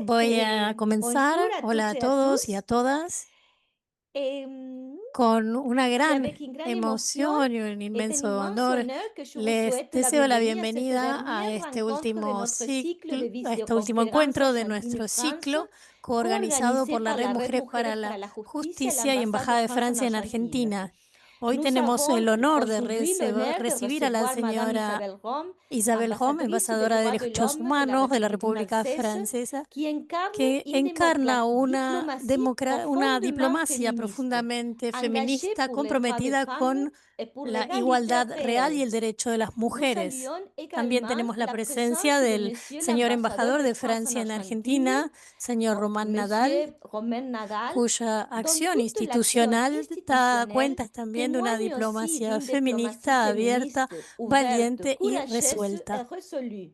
Voy a comenzar, Bonjour à hola toutes a et à todos y a tous. todas, Et, con una c'est gran avec une grande émotion emoción y un et un inmenso immense honor. honneur que je vous Les souhaite la deseo la bienvenue à cette bienvenida a dernière este rencontre de último notre cycle ciclo, de a este último visioconférence encuentro de nuestro Argentine-France, ciclo, coorganizado co-organisé por la par Red la Red Mujeres Mujeres para para la la Justicia et Justicia y l'ambassade de Embajada de France en Francia en Argentine. Argentina. Hoy Nous tenemos avons el honor de aujourd'hui l'honneur de recibir a la recevoir Madame señora Isabelle Rome, Isabel Hom, ambassadrice des embajadora de droits de derechos l'homme de la humanos de la République República française, Francesa, qui incarne que encarna diplomatie una profondément diplomacia féministe, profundamente engagée feminista pour les droits des comprometida femmes con et pour la l'égalité igualdad real y réelle. el derecho de las Nous mujeres. saluons También également tenemos la la presencia présence de del Monsieur señor l'ambassadeur embajador de de France en Francia en Argentine, Argentina, señor Román Nadal, Monsieur Romain Nadal, cuya dont acción toute l'action institucional da institutionnelle cuenta también de una témoigne aussi diplomacia d'une diplomatie feminista abierta, féministe, ouverte, valiente y courageuse et resuelta. résolue.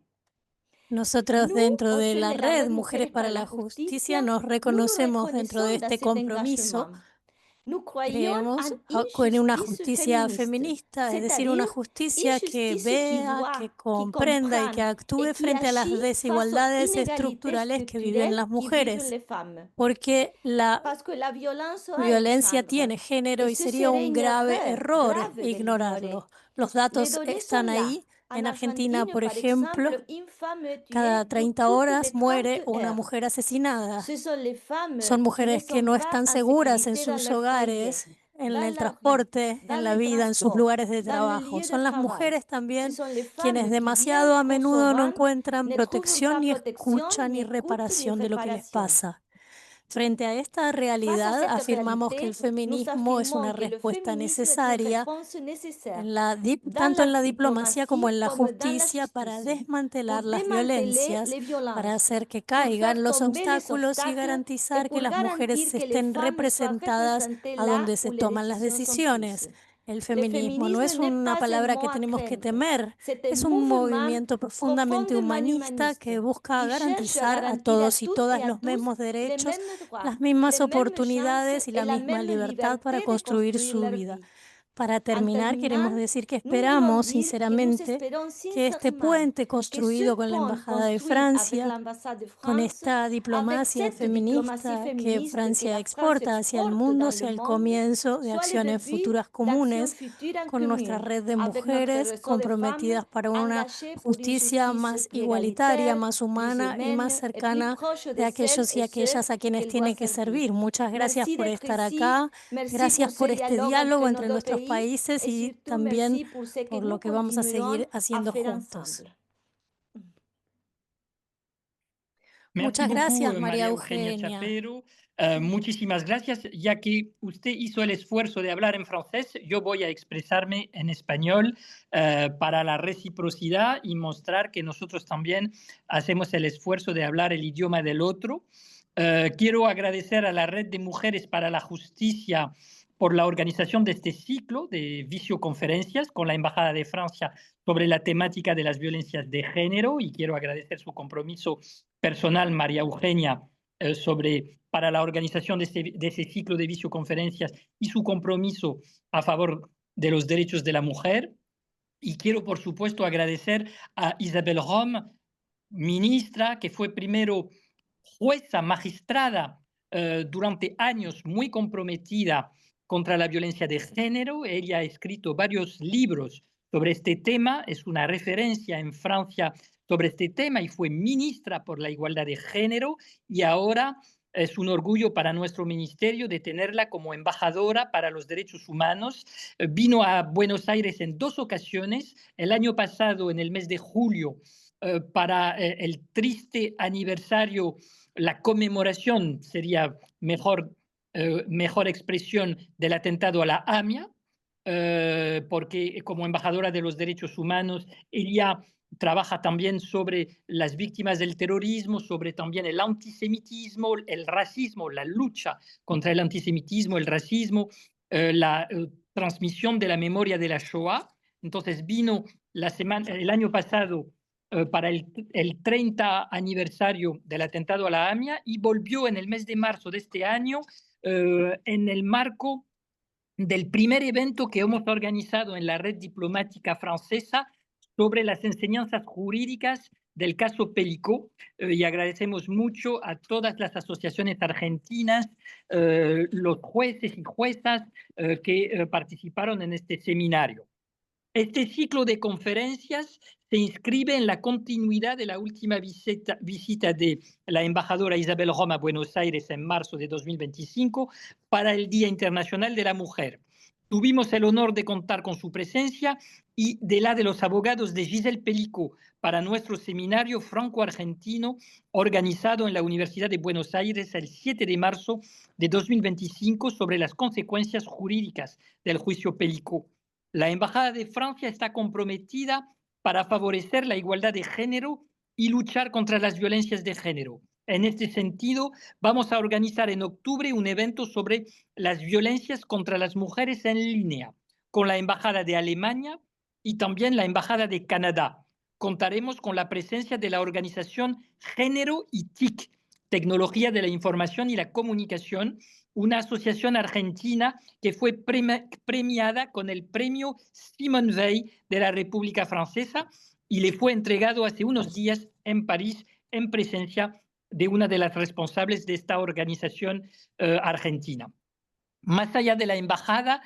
Nosotros Nous, dentro au de sein la de la red Red Mujeres Mujeres para para la la Justicia Justicia, nos nous nous reconocemos dentro de reconnaissons dans este cet compromiso. engagement. Nous croyons Creemos en en una injustice justicia féministe, feminista, es decir, c'est-à-dire una justicia que injustice qui vea, que voit, qui comprenda y que comprend et actúe qui frente a las agit face aux desigualdades inégalités estructurales que viven structurelles las qui vivent mujeres, les femmes. porque la Parce que la violence a à violencia éteindre, tiene género et y ce sería serait un une grave erreur error grave de l'ignorer. ignorarlo. Los Les datos données sont están là. ahí. En En Argentina, Argentine, por par ejemplo, exemple, une femme est tuée cada de 30 toutes horas les 30 muere una heures. mujer asesinada. Ce sont les femmes Son qui ne mujeres que sont no pas están en seguras en sécurité dans sus leur foyer, hogares, en dans el la rue, transporte, en dans la les vida, en sus transports, lugares de dans le trabajo. lieu de Son las travail. mujeres Ce también sont les quienes femmes qui bien demasiado a trop menudo no souvent encuentran ne trouvent protección pas ni protection, escucha ni ni écoute, ni reparación de lo que les réparation. pasa. Frente a esta Face à realidad, cette afirmamos que el réalité, nous feminismo es affirmons una que le respuesta féminisme est une necesaria réponse nécessaire dans tanto la en la diplomacia como diplomatie en la comme dans la justicia para justice, pour desmantelar las démanteler violencias, les para violences, hacer que pour faire caigan los tomber les obstáculos y obstacles et garantizar que pour las mujeres garantir que les estén femmes soient representadas représentées a là donde où se les toman las décisions sont prises. decisiones. El Le feminismo no féminisme es n'est una pas un palabra mot que à tenemos que craindre, temer, c'est un es un mouvement movimiento profundamente profondément humanista humaniste que busca qui cherche à garantizar a garantir à todos y toutes et todas à los tous mismos les derechos, mêmes droits, las mismas les mêmes chances oportunidades y et la la misma même libertad para liberté de construir construire su leur vida. vie. Para En terminar, queremos terminant, decir que nous voulons esperamos dire que nous sinceramente espérons que este sincèrement puente que ce construido con la pont Embajada de construit avec Francia, l'ambassade de con France, esta avec diplomacia cette diplomatie feminista que féministe que Francia la France exporta hacia el exporte mundo, dans le sea el monde, comienzo de soit le acciones début futuras d'actions comunes futures en con nuestra commun red de avec notre mujeres réseau de femmes comprometidas para una engagées pour une justicia justice más plus igualitaria, égalitaire, más plus humana y más humaine et plus cercana proche de de celles aquellos y et ceux aquellas a quienes qu'elle doit tiene que servir. servir. Muchas gracias Merci por d'être estar ici, acá. merci pour Gracias ce por este dialogue entre diálogo nos entre deux nuestros pays países et y surtout también merci pour ce que por nous lo que vamos a continuerons seguir à haciendo faire juntos. ensemble. Merci Muchas beaucoup, gracias, María María Eugenia Eugenia. Chapero. Muchísimas gracias. Ya que usted hizo el esfuerzo de hablar en francés, yo voy a expresarme en español para la reciprocidad y mostrar que nosotros también hacemos el esfuerzo de hablar el idioma del otro. Quiero agradecer a la Red de Mujeres para la Justicia por la organización de este ciclo de visioconferencias con la Embajada de Francia sobre la temática de las violencias de género, y quiero agradecer su compromiso personal, María Eugenia, para la organización de ese ciclo de visioconferencias y su compromiso a favor de los derechos de la mujer. Y quiero, por supuesto, agradecer a Isabel Rome, ministra, que fue primero jueza magistrada durante años, muy comprometida contra la violencia de género. Ella ha escrito varios libros sobre este tema, es una referencia en Francia sobre este tema y fue ministra por la igualdad de género, y ahora es un orgullo para nuestro ministerio de tenerla como embajadora para los derechos humanos. Vino a Buenos Aires en 2 ocasiones, el año pasado en el mes de julio para el triste aniversario, la conmemoración sería mejor expresión del atentado a la AMIA, porque como embajadora de los derechos humanos, ella trabaja también sobre las víctimas del terrorismo, sobre también el antisemitismo, el racismo, la lucha contra el antisemitismo, el racismo, la transmisión de la memoria de la Shoah. Entonces vino el año pasado para el 30 aniversario del atentado a la AMIA, y volvió en el mes de marzo de este año en el marco del primer evento que hemos organizado en la red diplomática francesa sobre las enseñanzas jurídicas del caso Pelicó y agradecemos mucho a todas las asociaciones argentinas, los jueces y juezas que participaron en este seminario. Este ciclo de conferencias se inscribe en la continuidad de la última visita de la embajadora Isabel Rome a Buenos Aires en marzo de 2025 para el Día Internacional de la Mujer. Tuvimos el honor de contar con su presencia y de la de los abogados de Giselle Pelicó para nuestro seminario franco-argentino organizado en la Universidad de Buenos Aires el 7 de marzo de 2025 sobre las consecuencias jurídicas del juicio Pelicó. La Embajada de Francia está comprometida para favorecer la igualdad de género y luchar contra las violencias de género. En este sentido, vamos a organizar en octubre un evento sobre las violencias contra las mujeres en línea, con la Embajada de Alemania y también la Embajada de Canadá. Contaremos con la presencia de la organización Género y TIC, Tecnología de la Información y la Comunicación, una asociación argentina que fue premiada con el premio Simone Weil de la República Francesa y le fue entregado hace unos días en París en presencia de una de las responsables de esta organización argentina. Más allá de la embajada,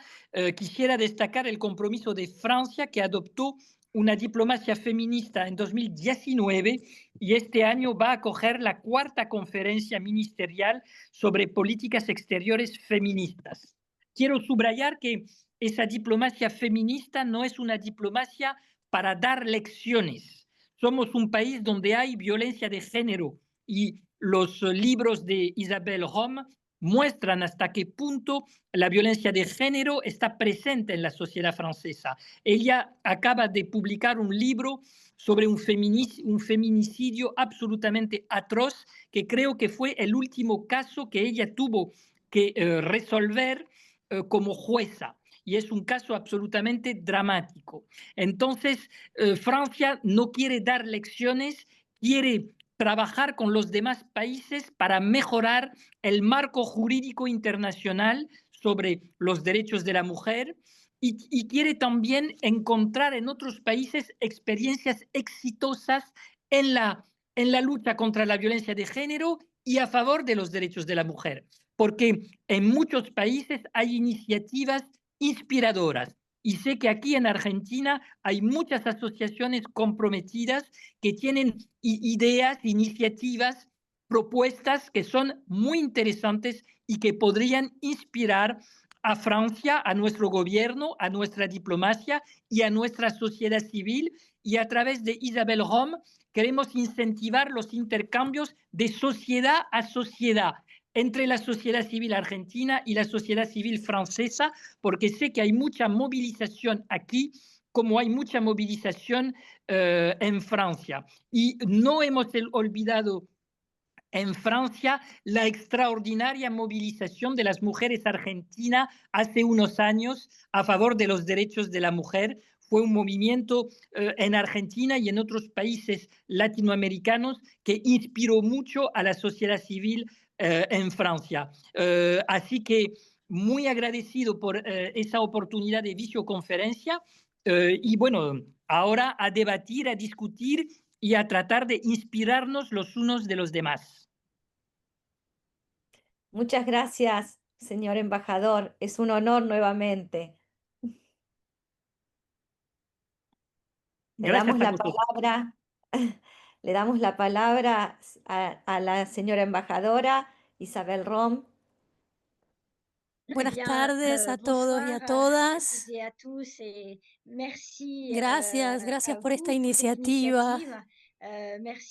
quisiera destacar el compromiso de Francia, que adoptó una diplomacia feminista en 2019 y este año va a acoger la cuarta conferencia ministerial sobre políticas exteriores feministas. Quiero subrayar que esa diplomacia feminista no es una diplomacia para dar lecciones. Somos un país donde hay violencia de género y los libros de Isabel Rome muestran hasta qué punto la violencia de género está presente en la sociedad francesa. Ella acaba de publicar un libro sobre un feminicidio absolutamente atroz, que creo que fue el último caso que ella tuvo que resolver como jueza. Y es un caso absolutamente dramático. Entonces, Francia no quiere dar lecciones, quiere trabajar con los demás países para mejorar el marco jurídico internacional sobre los derechos de la mujer y quiere también encontrar en otros países experiencias exitosas en la lucha contra la violencia de género y a favor de los derechos de la mujer, porque en muchos países hay iniciativas inspiradoras. Y sé que aquí en Argentina hay muchas asociaciones comprometidas que tienen ideas, iniciativas, propuestas que son muy interesantes y que podrían inspirar a Francia, a nuestro gobierno, a nuestra diplomacia y a nuestra sociedad civil. Y a través de Isabel Rome queremos incentivar los intercambios de sociedad a sociedad entre la sociedad civil argentina y la sociedad civil francesa, porque sé que hay mucha movilización aquí, como hay mucha movilización en Francia. Y no hemos olvidado en Francia la extraordinaria movilización de las mujeres argentinas hace unos años a favor de los derechos de la mujer. Fue un movimiento en Argentina y en otros países latinoamericanos que inspiró mucho a la sociedad civil en Francia. Así que muy agradecido por esa oportunidad de videoconferencia y bueno, ahora a debatir, a discutir y a tratar de inspirarnos los unos de los demás. Muchas gracias, señor embajador. Es un honor nuevamente. Le Gracias damos a la vosotros. palabra, le damos la palabra a la señora embajadora Isabel Rome. Buenas tardes a todos y a todas. Gracias, gracias por esta iniciativa.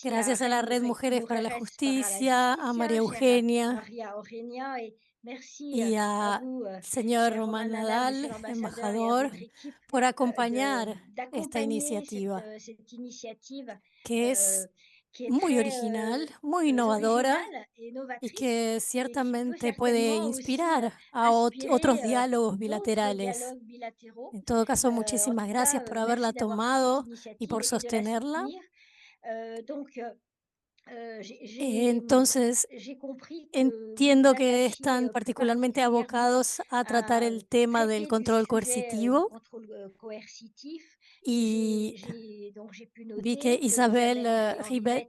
Gracias a la Red Mujeres para la Justicia, a María Eugenia y al señor Román Nadal, embajador, por acompañar esta iniciativa, que es muy original, muy innovadora y que ciertamente puede inspirar a otros diálogos bilaterales. En todo caso, muchísimas gracias por haberla tomado y por sostenerla. Entonces, entiendo que están particularmente abocados a tratar el tema del control coercitivo. y j'ai pu vi que noter que Isabel Isabelle Ribet, Ribet,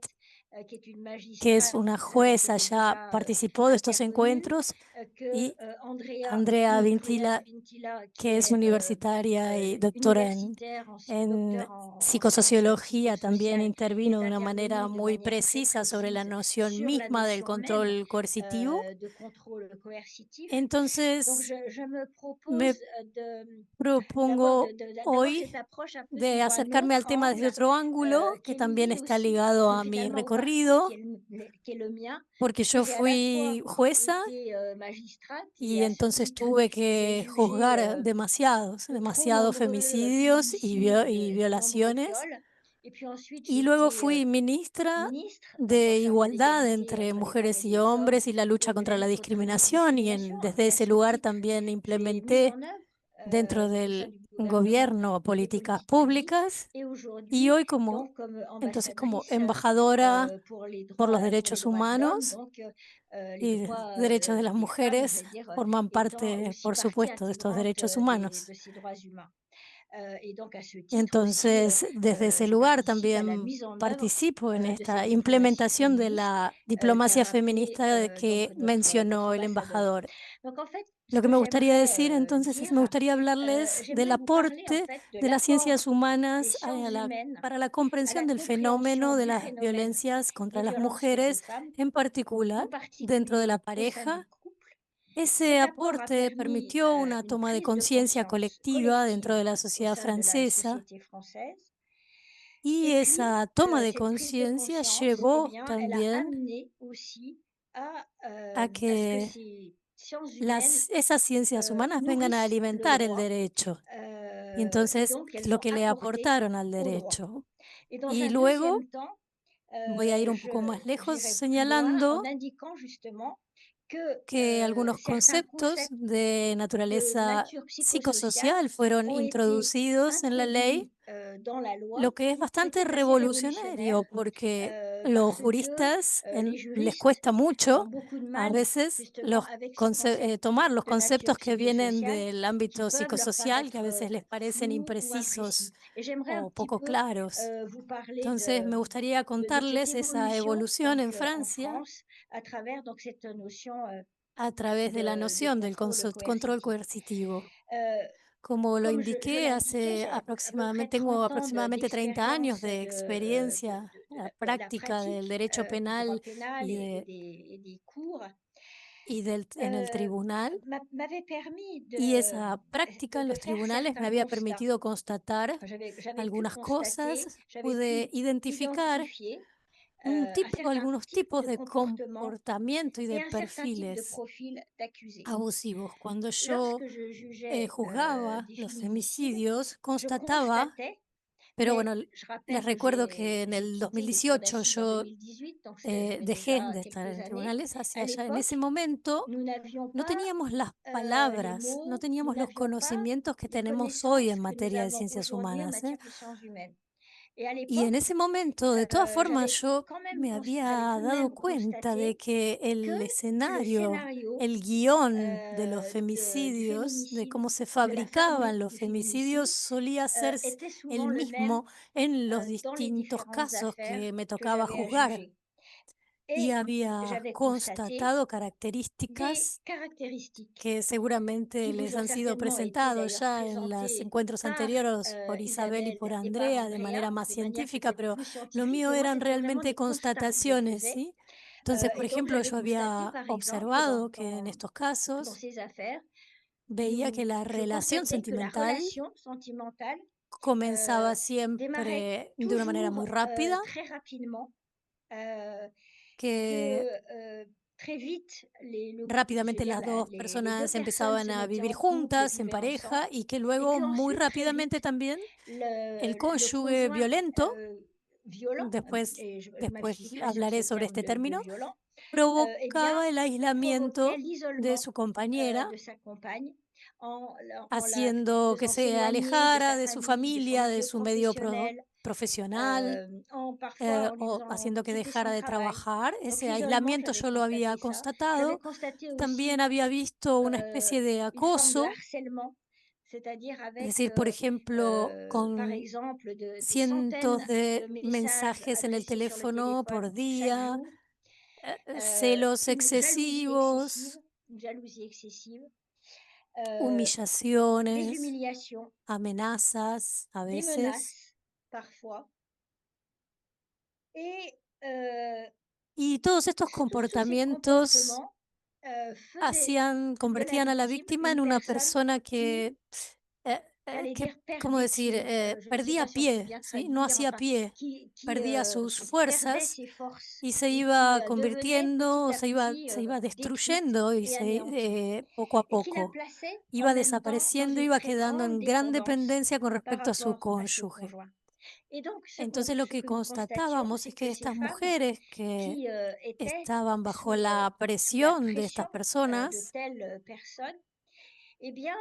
qui est une que es magistrate una qui avait jueza, ya déjà, participó de estos intervenu, encuentros, que, y Andrea Andrea Andrea Vintila, Vintila, qui que es est, universitaria y doctora universitaire en docteur en sciences psicosociología, también psychosociales, intervino est de una manera intervenue de muy manière très precisa sobre la précise noción sur la misma del notion même, control coercitivo. de contrôle coercitif. Donc Entonces, je me me propose, de d'avoir propongo d'avoir hoy cette approche un peu de sous un acercarme al autre tema desde angle, otro ángulo, qui que est también lié está aussi, ligado a mi finalement, au parcours recorrido, qui est le mien, porque puisque yo j'ai à la fui fois jueza été, magistrate et y à ce entonces titre, tuve j'ai que jugé, juzgar de trop demasiados nombreux, femicidios féminicides y et de nombreux violaciones. viols. Et puis ensuite, Y j'ai luego été, fui ministra ministre, donc en de charge de igualdad l'égalité entre entre les femmes et mujeres y les hommes hombres y la lucha et de contra la la lutte contre les discriminación, y discriminations. desde Et à ese ce lugar titre, también j'ai mis implementé en œuvre, dentro donc au sein del du gouvernement, gobierno des políticas politiques publiques. públicas. Et Y aujourd'hui, hoy donc comme como ambassadrice, embajadora por pour les los droits de l'homme, derechos donc y derechos de las des femmes, je mujeres vais dire, forman étant parte, aussi por partie supuesto, de estos intégrante, derechos de humanos. ces droits humains. Et donc à ce titre aussi, Entonces, desde ese je lugar participe à la también mise en œuvre, participo en de esta cette diplomatie implementación de féministe, la qu'a diplomacia rappelé, feminista donc que notre mencionó el ambassadeur. embajador. Donc en fait, ce Lo que que me gustaría j'aimerais, decir entonces es, dire, me gustaría hablarles del j'aimerais vous parler en aporte fait de de las l'apport ciencias des humanas sciences humaines para la à la comprensión del compréhension fenómeno de du las phénomène violencias des contra las violences faites aux mujeres, femmes, en en particular dentro de la particulier au sein du pareja. couple. Ese Cet apport a aporte permis, permitió una une toma de prise de conciencia conscience colectiva dentro collective de la au sociedad sein de la francesa, société française. y Et puis, esa toma de cette prise de conciencia conscience, eh llevó bien, elle a también amené aussi a à ce que que ces sciences humaines, esas ciencias humanas vengan a nourrissent le alimentar el droit, derecho, y et entonces donc elles lo ont que le apporté aportaron al au droit. derecho. Et dans Y un luego deuxième temps, voy a ir un poco más lejos j'irai plus loin en señalando indiquant justement que, que algunos certains conceptos concepts de de naturaleza nature psychosociale psicosocial fueron ont été introducidos en la ley, introduits, dans la loi, lo que es ce qui bastante est assez révolutionnaire, revolucionario porque los parce que, juristas les les juristes cuesta ont mucho beaucoup de a mal veces justement avec ces concepts tomar los de nature conceptos que vienen psychosociale del qui ámbito peuvent leur psicosocial, que a paraître, veces les parecen flous ou imprécis. imprecisos Et j'aimerais un o petit poco peu, claros. vous parler Entonces, me gustaría de cette contarles esa évolution evolución donc, en en Francia France à travers donc cette notion, a través de la de noción del contrôle control coercitif. coercitivo. Heu, Como lo Comme je indiqué, l'indiquais, j'ai à peu près tengo 30 ans aproximadamente 30 años d'expérience de experiencia, la de la práctica del pratique, derecho du droit penal pénal y, de, et des cours, en el tribunal. m'avait permis Y esa práctica en de los faire tribunales me certains había constats. permitido constatar J'avais pu algunas constater, cosas, j'avais pude pu identificar identifier, un certain algunos type tipos de de comportement comportamiento y et de un certain type de perfiles profil d'accusé. abusivos. Cuando yo Lorsque je jugeais, juzgaba des los féminicides, femicidios, je constataba, constatais, pero mais bueno, je rappelle les que recuerdo que en j'ai el quitté les cours 2018 d'assises en yo 2018, donc ça fait dejé déjà de estar quelques en années. tribunales hacia À allá. En ese l'époque, momento nous n'avions no pas, teníamos las les palabras, no mots, nous teníamos los n'avions pas conocimientos que les tenemos hoy en connaissances que nous materia de avons ciencias aujourd'hui en humanas, ¿eh? matière de sciences humaines. Et à Y en l'époque, ese momento, de todas formas, j'avais yo quand même me j'avais había tout de dado même cuenta de constaté que que el le escenario, scénario, el guión de los du femicidios, de féminicide, cómo se de la fabricaban fabrique los du femicidios, féminicide, solía ser était el souvent le même, mismo en los dans les distintos différentes casos affaires que me que tocaba j'avais à juzgar. juger. Y Et había j'avais constaté constatado des características caractéristiques que seguramente qui vous les ont han sido certainement été presentados d'ailleurs ya en los présentées encuentros par, anteriores por Isabel y Isabelle por et par Andrea de Andrea, manera más de manière científica, peut-être pero plus lo scientifique, mío mais moi eran c'était vraiment realmente des constats que je constataciones, faisais. ¿sí? Entonces, por Et donc ejemplo, j'avais yo constaté había par exemple que observado que en estos dans casos ces affaires, veía que la je relación constatais que la sentimental relation sentimentale, comenzaba démarrait siempre de una manera muy toujours, rápida, très rapidement, heu, que que, très vite je veux rápidamente dire las dos les 2 personas personnes empezaban se a mettaient vivir en couple, juntas, en vivaient ensemble pareja, y que et luego muy qu'ensuite très rápidamente vite también el le cónyuge conjoint, violento, violent, después, et je después m'expliquerai sur ce hablaré sobre terme este de término, violent, eh bien, provocaba el provoquait aislamiento de l'isolement, su compañera, de sa compagne en la haciendo que faisant se s'éloigner de alejara sa de su famille, de son familia, de milieu su medio professionnel, profesional, en parfois en lui o faisant haciendo que quitter son dejara de travail. trabajar. Donc Ese l'isolement, aislamiento j'avais yo lo había constaté ça. J'avais constatado. constaté También aussi, había visto una especie de une forme de acoso harcèlement, Es avec, decir, por ejemplo, par con exemple, des cientos centaines de de messages mensajes en el adressés sur le teléfono téléphone por chaque día, jour, celos une excesivos, jalousie excessive, heu, des humillaciones, humiliations, amenazas a des veces. menaces parfois et heu, Y todos estos tous ces comportamientos comportements, faisaient de la convertían a la victime víctima une en una personne persona qui, j'allais que, dire, perd ¿cómo des decir? pieds, je ne sais Perdía pas si on peut pie, bien ¿sí? No traduire, hacía enfin, pie, qui, perdía sus perdait fuerzas ses forces y se et qui, iba devenait convirtiendo, petit à petit, se iba détruite destruyendo y et anéantie poco a et qui la poco plaçait en iba même temps dans desapareciendo, une iba très quedando grande en gran dépendance dependencia con par respecto a su rapport à ce cónyuge. conjoint. Et donc Entonces lo ce que que nous constations, constatábamos c'est es que que ces estas femmes mujeres que qui, étaient estaban bajo sous, la sous la presión de estas pression, de personas, telles, personnes, eh bien,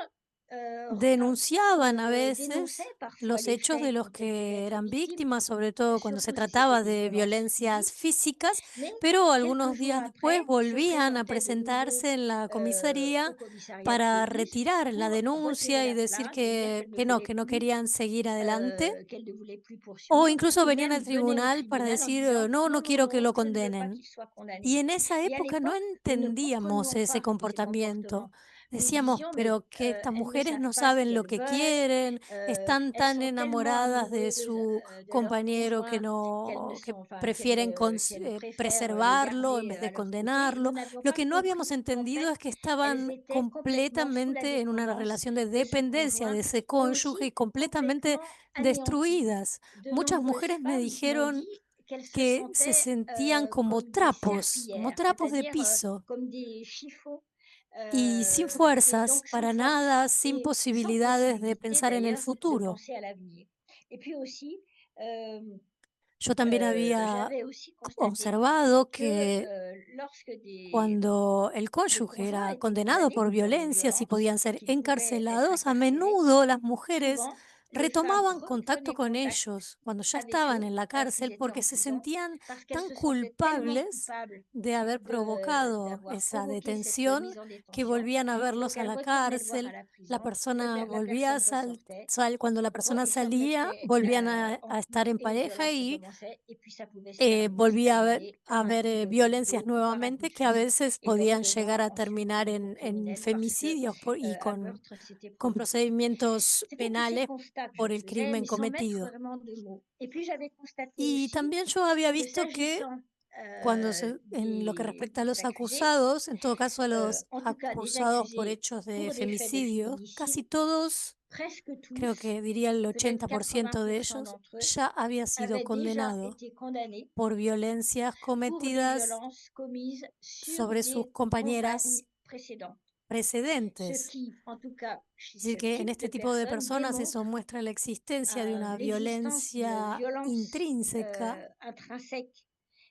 denunciaban a dénonçaient veces parfois los les hechos de faits los dont elles pouvaient que être eran victimes, víctimas, sobre todo cuando se surtout si c'était trataba des de violences violencias physiques, físicas, mais pero quelques algunos jours días después après se volvían a présentaient de nouveau, presentarse en la au comisaría commissariat de para police retirar la pour retirer denuncia y la decir plainte et dire que no querían seguir adelante. qu'elles ne voulaient plus O poursuivre incluso et venían même al venaient au tribunal para tribunal en decir, disant: no, «Non, no non, quiero que non, lo je ne veux pas condenen. qu'il soit condamné». Y en esa Et à época no l'époque, nous ne entendíamos comprenions ese pas ces comportamiento. comportements. Nous Decíamos, disions: «Mais, pero que estas elles ne mujeres savent no pas ce saben lo qu'elles que veulent, quieren, están elles tan sont tellement enamoradas de amoureuses, su de leur compañero conjoint qu'elles ne que sont enfin, prefieren qu'elles préfèrent, le preservarlo en garder, vez de à leur côté». Nous condenarlo. n'avions Lo pas que no habíamos compris qu'en entendido fait, es que elles estaban étaient complètement sous la completamente en una dépendance relación de de ce dependencia de conjoint ese et aussi cónyuge y completamente complètement anéanties. destruidas. De Muchas nombreuses mujeres me femmes m'ont dijeron dit qu'elles se que se sentaient, sentían como como trapos de c'est-à-dire, piso, comme des chiffons, y sin et fuerzas donc sans para nada, force sin et sans posibilidades de possibilité pensar en el d'ailleurs de futuro. penser à l'avenir. Et puis aussi, hem, Yo también había j'avais aussi constaté observado que, que lorsque des cuando el des cónyuge conjoints era étaient condenado condamnés por pour des violencias y violences podían et ser qu'ils pouvaient être encarcelados, a incarcérés, menudo las mujeres souvent les femmes retomaban contacto reprenaient con contact ellos cuando ya avec estaban eux en la alors qu'ils cárcel étaient porque en se prison, sentían parce qu'elles tan se sentaient tellement culpables coupables de haber provocado d'avoir esa provoqué cette detención mise en que détention. volvían a Donc verlos a elles la retournaient le voir à cárcel. la La prison, persona la volvía, personne ressortait, cuando la persona il se salía, remettait, volvían en a estar couple en et les pareja violences y recommençaient et puis ça pouvait se volvía terminer a par un haber coup de violencias couteau ou par un coup nuevamente de que a fusil veces et podían llegar lentement a ensuite terminar au niveau en criminel parce que, femicidios un meurtre s'était con produit. procedimientos C'était tous ces penales constats que je por el faisais, crimen mais sans mettre cometido. vraiment de mots. Et puis j'avais constaté Y aussi también yo había que visto que s'agissant, en lo que respecta a des los accusés, acusados, en todo caso a los en tout cas des acusados por accusés hechos de pour des faits de femicidio, féminicide, casi todos, presque creo tous, que diría el peut-être 80% de 80% ellos, d'entre eux, ya había sido avaient déjà condenado été condamnés por violencias pour des cometidas violences commises sur sobre sus des compagnes compañeras précédentes. Ce precedentes. qui, en tout cas, chez Es decir, ce que en type de este tipo de personnes, personas eso démontre muestra la existencia de una l'existence d'une violencia violence intrínseca intrinsèque.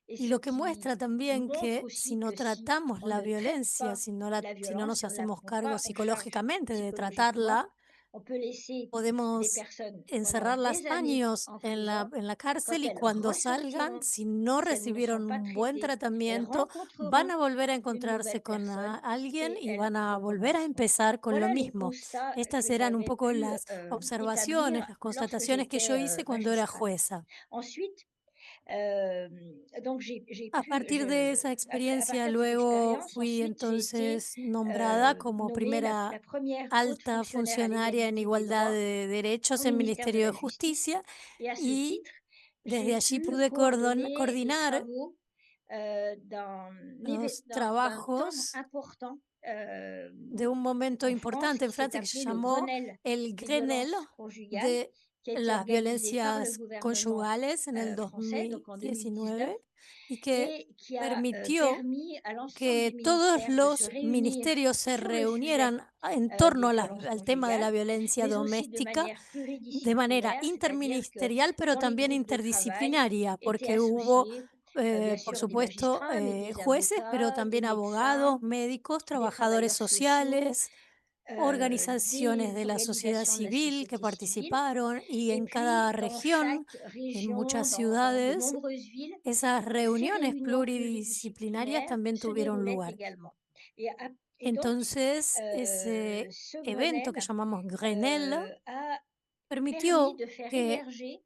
Et y ce lo que muestra qui también montre que si aussi no que si tratamos on la ne traite violencia, pas la si no violence, nos si on ne la hacemos prend cargo pas en charge psicológicamente de psychologiquement, tratarla, on peut laisser des podemos personnes pendant encerrarlas des années años en prison. en la cárcel Quand y elles cuando salgan, ressortiront, si no si elles ne sont recibieron pas un buen traitées, elles tratamiento, van rencontreront a volver a une encontrarse nouvelle con personne alguien et y elles van a volver a recommenceront. empezar con lo Voilà les mismo. constats Estas que eran un j'avais poco pu las établir observaciones, las lorsque constataciones que yo j'étais hice cuando era magistrate. jueza. Ensuite, donc j'ai A pu, partir de esa à experiencia, partir de cette luego expérience, fui ensuite, j'ai été entonces nombrada como nommée primera la première haute alta fonctionnaire à funcionaria en l'égalité des igualdad droits de derechos au en ministère de Ministerio de la Justice. Justicia Et à ce y titre, j'ai desde allí pu pude coordonner des coordinar travaux los d'un temps trabajos important. de un momento En France, importante en qui s'est Francia que se appelé le llamó Grenelle el des Grenelle violences conjugales, de qui a été las organisé par le violencias gouvernement conyugales en el français, donc en 2019, 2019 y que et qui a permitió permis à l'ensemble que des todos ministères de se los réunir ministerios se sur le sujet reunieran en torno des a violences al tema de conjugales, la violencia mais aussi de doméstica manière de manera pluridisciplinaire, c'est-à-dire que interministerial, pero dans les también groupes de travail interdisciplinaria, étaient porque hubo, associés bien por sûr des supuesto, magistrats, mais des jueces, pero avocats, des también médecins, abogados, médicos, des trabajadores travailleurs sociaux, sociales, organizaciones des de la sociedad organisations de la civil que société civile. participaron y Et en puis, cada dans región, chaque en région, muchas dans de ciudades, nombreuses villes, esas ces reuniones réunions pluridisciplinarias pluridisciplinaires también se tuvieron déroulaient lugar. également. Entonces, ese Ce evento que Grenelle llamamos Grenelle a permis permitió de faire que émerger,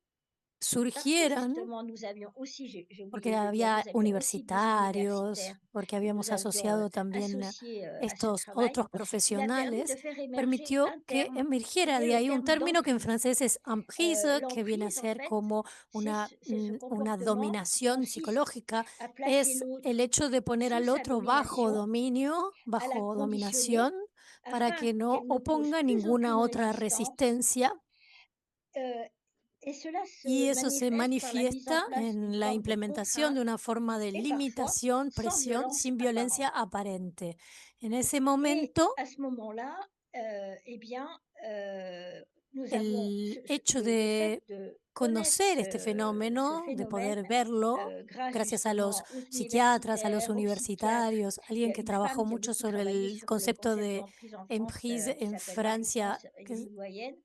parce que surgieran, justement nous avions aussi, j'ai oublié porque de le dire, había nous avions aussi des universitarios, universitaires porque que nous habíamos avions asociado también associés à ce estos travail. otros Il a permis de profesionales, faire émerger permitió un que terme emergiera qui est de le ahí un terme término que en d'emprise. francés es emprise, que viene a L'emprise, en ser fait, como c'est ce una comportement qui dominación consiste psicológica, à placer es el l'autre hecho de poner sous al sa otro bajo domination, dominio, à la bajo conditionner dominación, para afin que no qu'elle n'oppose oponga plus ninguna aucune otra résistance. resistencia. euh, et cela Y se eso se manifeste par la mise en manifiesta place d'une en la forme de implementación de contrainte una forma de et parfois limitación, sans presión, violence sin violencia apparente. aparente. En ese Et momento, à ce moment-là, eh bien, nous avons el hecho le fait de de connaître conocer este ce fenómeno, de phénomène, poder verlo, grâce gracias a los justement aux psiquiatras, a los universitaires, aux psychiatres. universitarios, Il y alguien a que une femme trabajó qui a mucho beaucoup sobre travaillé el sur le concepto concept de d'emprise en France, emprise qui en s'appelle Francia, Marie-France que Grivoyenne.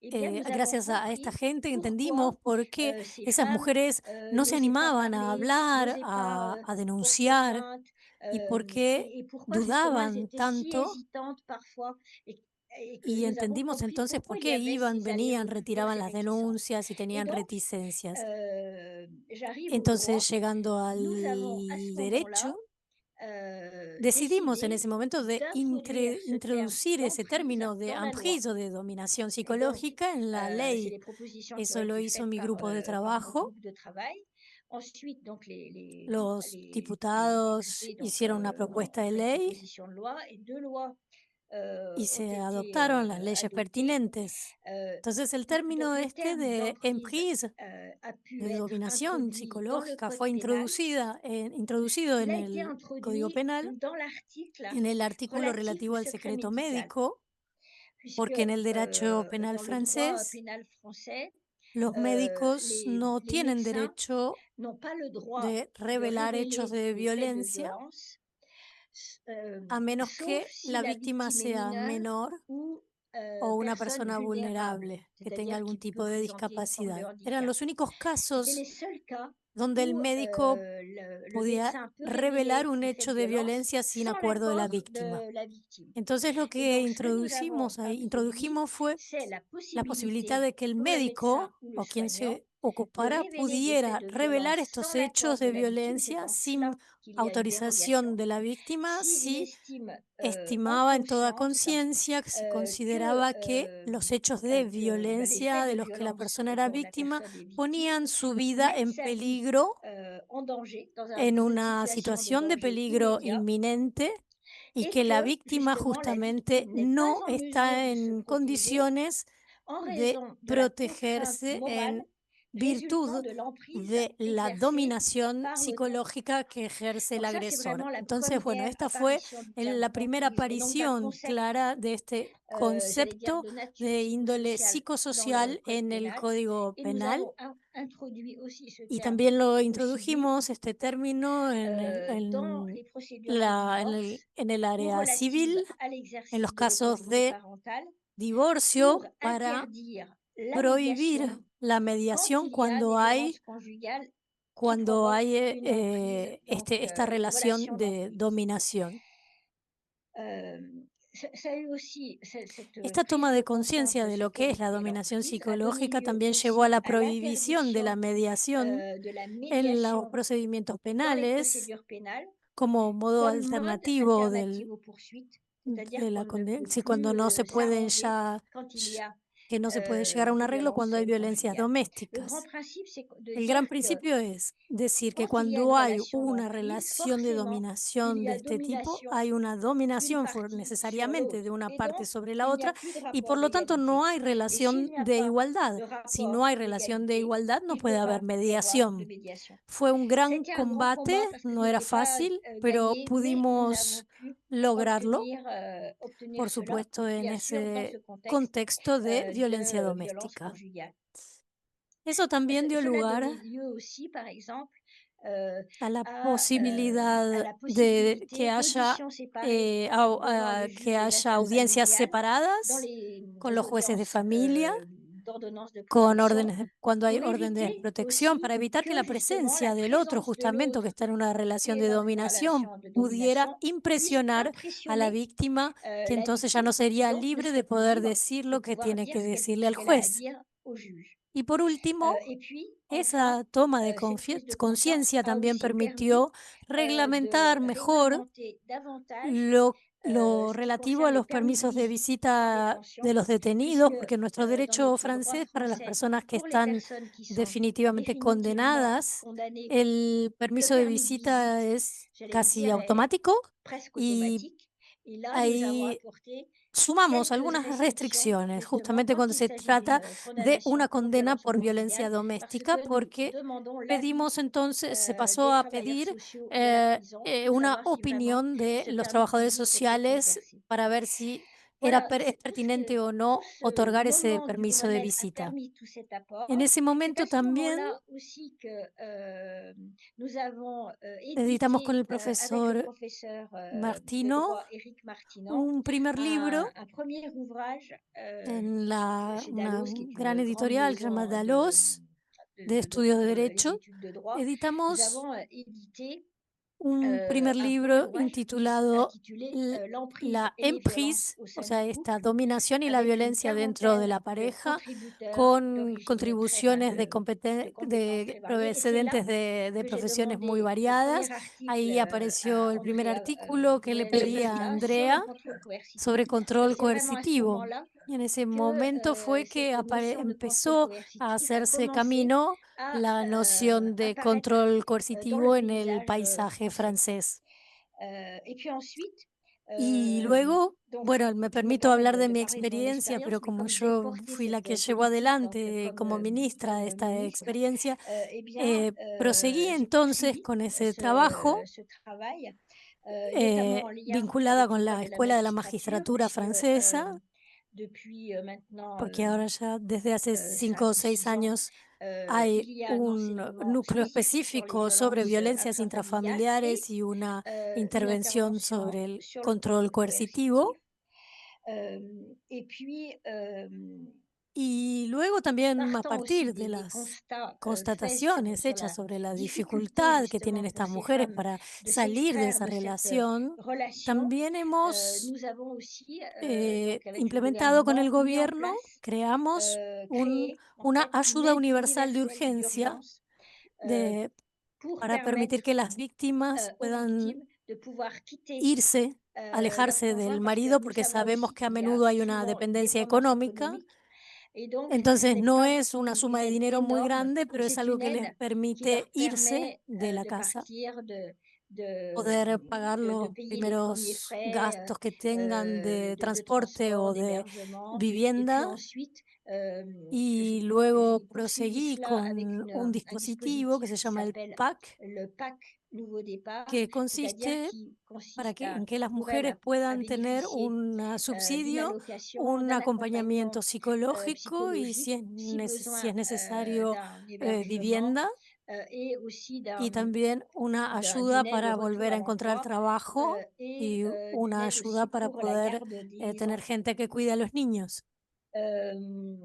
Eh bien, nous avons gracias a esta compris gente pourquoi entendimos por qué ces esas femmes mujeres no se n'osaient pas animaban a parler, hablar, n'osaient pas a porter denunciar, plainte, y por qué et pourquoi justement elles dudaban étaient si tanto, hésitantes parfois, et que y nous avons entendimos compris entonces por pourquoi il y qué avait iban, ces venían, allers-retours, retiraban ces las réticences. denuncias y Et tenían donc, reticencias. j'arrive au Entonces, droit. llegando Nous avons à ce al moment-là derecho, decidimos en décidé ese momento de d'introduire ce terme introducir ese d'emprise término de dans la loi. emprise o de dominación Et donc, psicológica en la c'est ley. des propositions qui ont Eso lo été hizo faites mi grupo de par mon trabajo. groupe de travail. Ensuite, donc Los les diputados députés donc, hicieron una ont propuesta de fait une ley proposition de loi et deux lois y ont se été adoptaron las leyes adoptées. pertinentes. Euh, Entonces, el donc término le este terme de d'emprise emprise, a pu de être dominación introduit dans le psicológica, code fue pénal. introducido Il en a été el Código introduit Penal, dans l'article en el artículo relatif au relativo al secret secreto médical, médico, puisque porque en el derecho penal dans le droit francés pénal français, los médicos no les tienen médecins derecho n'ont pas le droit de de revelar hechos révéler de des faits de violencia violence, a menos sauf que si la la víctima victime est sea mineure menor ou o una personne persona vulnérable, vulnerable que tenga c'est-à-dire algún qui tipo peut de présenter une forme de discapacidad. Eran handicap. los únicos C'était casos les seuls cas donde el où médico le podía médecin peut revelar révéler un des faits hecho de de violence violencia sin sans acuerdo de la l'accord víctima. de la victime. Entonces lo Et que donc, ce que nous avons introduit, introdujimos fue c'est la la posibilidad possibilité de que el pour le médecin médico ou le o quien soignant se de ocupara révéler des faits pudiera de revelar violence estos sans hechos l'accord de de la victime. C'est violencia en sin cela qu'il y a une autorización dérogation. de la víctima S'il si estime en estimaba en toda conscience conciencia, si que consideraba que los hechos de les faits violencia de de los que la violence persona era dont la víctima personne est victime ponían su vida mettent en sa vie peligro, en danger, en dans une una situation de situación de danger peligro immédiat, inminente, y et que la que víctima justement la justamente victime n'est pas no en mesure está de se en protéger condiciones en de raison de la contrainte protegerse morale en résultant virtud de l'emprise de la exercée dominación par l'auteur. psicológica que ejerce el Donc ça, c'est agresor. vraiment la Entonces, bueno, première esta fue apparition du terme la primera emprise et donc d'un aparición concept, clara de este j'allais dire, concepto de nature de índole psychosociale dans le psicosocial code en el pénal. Código Et nous Penal. avons introduit aussi ce Y terme también lo au civil introdujimos este término dans les procédures de divorce en el ou área civil, relatives à en los l'exercice de casos l'autorité de parentale divorcio, pour para interdire la prohibir médiation la quand mediación il y a des violences conjugales qui cuando hay provoquent une emprise, donc esta une relación relation de d'emprise. dominación. Ça a eu aussi cette Esta prise toma de de conscience conciencia de de ce lo que qu'est es la dominación l'emprise a donné psicológica lieu también llevó a aussi la à prohibición de la l'interdiction mediación de la en los médiation procedimientos dans les penales procédures pénales como modo comme mode alternativo alternative aux poursuites, c'est-à-dire de la qu'on ne peut sí, cuando plus no se pueden s'arranger ya, quand il y a que no se puede llegar a un des arreglo violences cuando hay violencias conjugales. Le grand domésticas. principe, c'est de El dire gran que principio es decir que quand il y a une cuando hay relation una d'emprise, relación de forcément, il dominación y de a este tipo, domination hay una d'une dominación partie sur necesariamente de l'autre. una Et parte donc, sobre la il n'y a otra plus de y rapport por lo tanto no d'égalité. hay Et s'il relación n'y a de pas igualdad. de Si no rapport hay relación de d'égalité, igualdad, no il ne puede peut haber pas y avoir de mediación. médiation. Fue un gran C'était un grand combate, combat parce que no era c'était pas fácil, pero gagné, mais nous avons pudimos pu lograrlo, obtenir por cela, supuesto, en bien sûr, dans ce ese contexte contexto de violencia de violence doméstica. conjugale. Eso también dio Cela lugar donnait lieu aussi, par exemple, a la à posibilidad la de que possibilité haya, d'auditions séparées devant le que juge aux haya affaires audiencias familiales dans separadas les con los jueces de audiences familia con protección. órdenes cuando hay Pour orden de éviter protección, aussi para evitar que que la justement la presencia del otro, présence de justamente, o que l'autre está en una relación et de dans une dominación, relation de pudiera domination puisse impresionar a la impressionner víctima, que la entonces ya no victime et sería donc ne libre de serait plus poder libre decir de lo que pouvoir tiene dire que ce decirle al qu'elle a à juez. dire au juge. Y por último, Et puis enfin, esa toma de cette prise de conscience conciencia a también aussi permis permitió de reglamentar mejor réglementer davantage lo ce qui relativo a concerne les los permis de permisos de visite sans visita détention, de los detenidos, puisque porque nuestro dans derecho notre droit francés, para las français, personas que pour les están personnes qui sont definitivamente définitivement condenadas, condamnées, el le permiso de permis de visita visite, es j'allais casi dire, est automático, presque y automatique. Et là, nous avons ahí apporté sumamos quelques algunas restrictions, restricciones, justement, justamente quand cuando il se s'agit trata d'une de una condamnation pour condena violence por conjugale, violencia parce doméstica, que nous porque demandons l'avis pedimos entonces, se pasó des a travailleurs pedir sociaux de la prison pour una savoir si vraiment opinión de ce los permis de trabajadores visite peut être sociales exercé. para ver si Voilà, es pertinente o tout no ce otorgar ese moment du permiso de Grenelle a visita. permis tout cet En apport. ese C'est momento à ce también moment-là aussi que nous avons editamos con édité el avec le profesor professeur de Martino droit Éric Martinan un primer libro un premier ouvrage en chez una Dalloz, qui est gran une grande editorial que se llama maison Dalos, de estudios de et derecho. d'études de droit. Nous Editamos avons édité un primer un premier libro ouvrage intitulado intitulé L'emprise La et les violences emprise, au o sein sea, du esta couple, dominación y la avec une violencia dentro de quarantaine la de pareja, contributeurs con d'origine contribuciones de compétences très variées. Et c'est là procedentes de que j'ai profesiones muy demandé le premier variadas. article Ahí apareció à el primer Andrea artículo que le pedí a Goebbels-Bresla sur le Andrea contrôle coercitif. sobre Et control c'est vraiment à ce coercitivo. moment-là Y en ese que momento fue que cette notion de contrôle empezó a coercitif a hacerse commencé camino à la noción de apparaître control dans le coercitivo en el paysage paisaje français. francés. Et puis ensuite, Y luego, donc bueno, me je me permito permets hablar de de mi parler de mon experiencia, expérience, pero mais como comme j'ai yo porté fui la cette que llevó politique donc adelante como ministra comme esta ministre, experiencia, eh bien, proseguí j'ai entonces poursuivi con ese trabajo ce travail, notamment en lien vinculada avec con l'école la de la Escuela de la magistrature Magistratura puisque, francesa, depuis, maintenant, porque ahora ya desde hace 5 o 5 ou 6 6 ans, años hay il y a un un enseignement núcleo spécifique sur les específico sobre violences violencias intrafamiliales et intrafamiliares y una une intervención intervention sobre el sur le control contrôle coercitif. coercitivo. Et puis, Y luego también a partant aussi partir de des las constats faits constataciones sur hechas la sobre la difficulté dificultad que tienen justement pour estas ces mujeres femmes para de salir de s'extraire esa de cette relación, relation, también hemos nous avons aussi, donc avec le implementado con el gouvernement, mis en gobierno, place, creamos créé en una fait une ayuda aide universal de universelle urgencia d'urgence de, pour para permitir permettre que las víctimas aux puedan victimes de pouvoir quitter irse, leur alejarse conjoint del parce que marido, nous porque savons sabemos aussi que a qu'il y a menudo hay una souvent une dependencia dépendance económica. économique et donc ce Entonces n'est no pas es una suma une de aide dinero muy énorme, grande, mais pero es c'est algo une que les aide qui leur permite irse permet de la de casa, partir, poder pagar de los payer les premiers primeros frais gastos que tengan de de transporte o transport, de d'hébergement et puis vivienda. ensuite Y j'ai luego poursuivi proseguí cela avec con un un dispositivo que dispositif se qui llama el s'appelle PAC, le PAC Nouveau Départ, que c'est-à-dire consiste qui consiste en que las pour elles mujeres à puedan tener bénéficier un d'une subsidio, allocation, un d'un accompagnement acompañamiento psicológico y psychologique, si si besoin es necesario, d'un hébergement vivienda, et aussi y también una ayuda d'une aide para au retour volver à a encontrar l'emploi trabajo et y d'une una aide ayuda aussi para pour la poder garde des tener enfants. gente que cuide a los niños. Euh,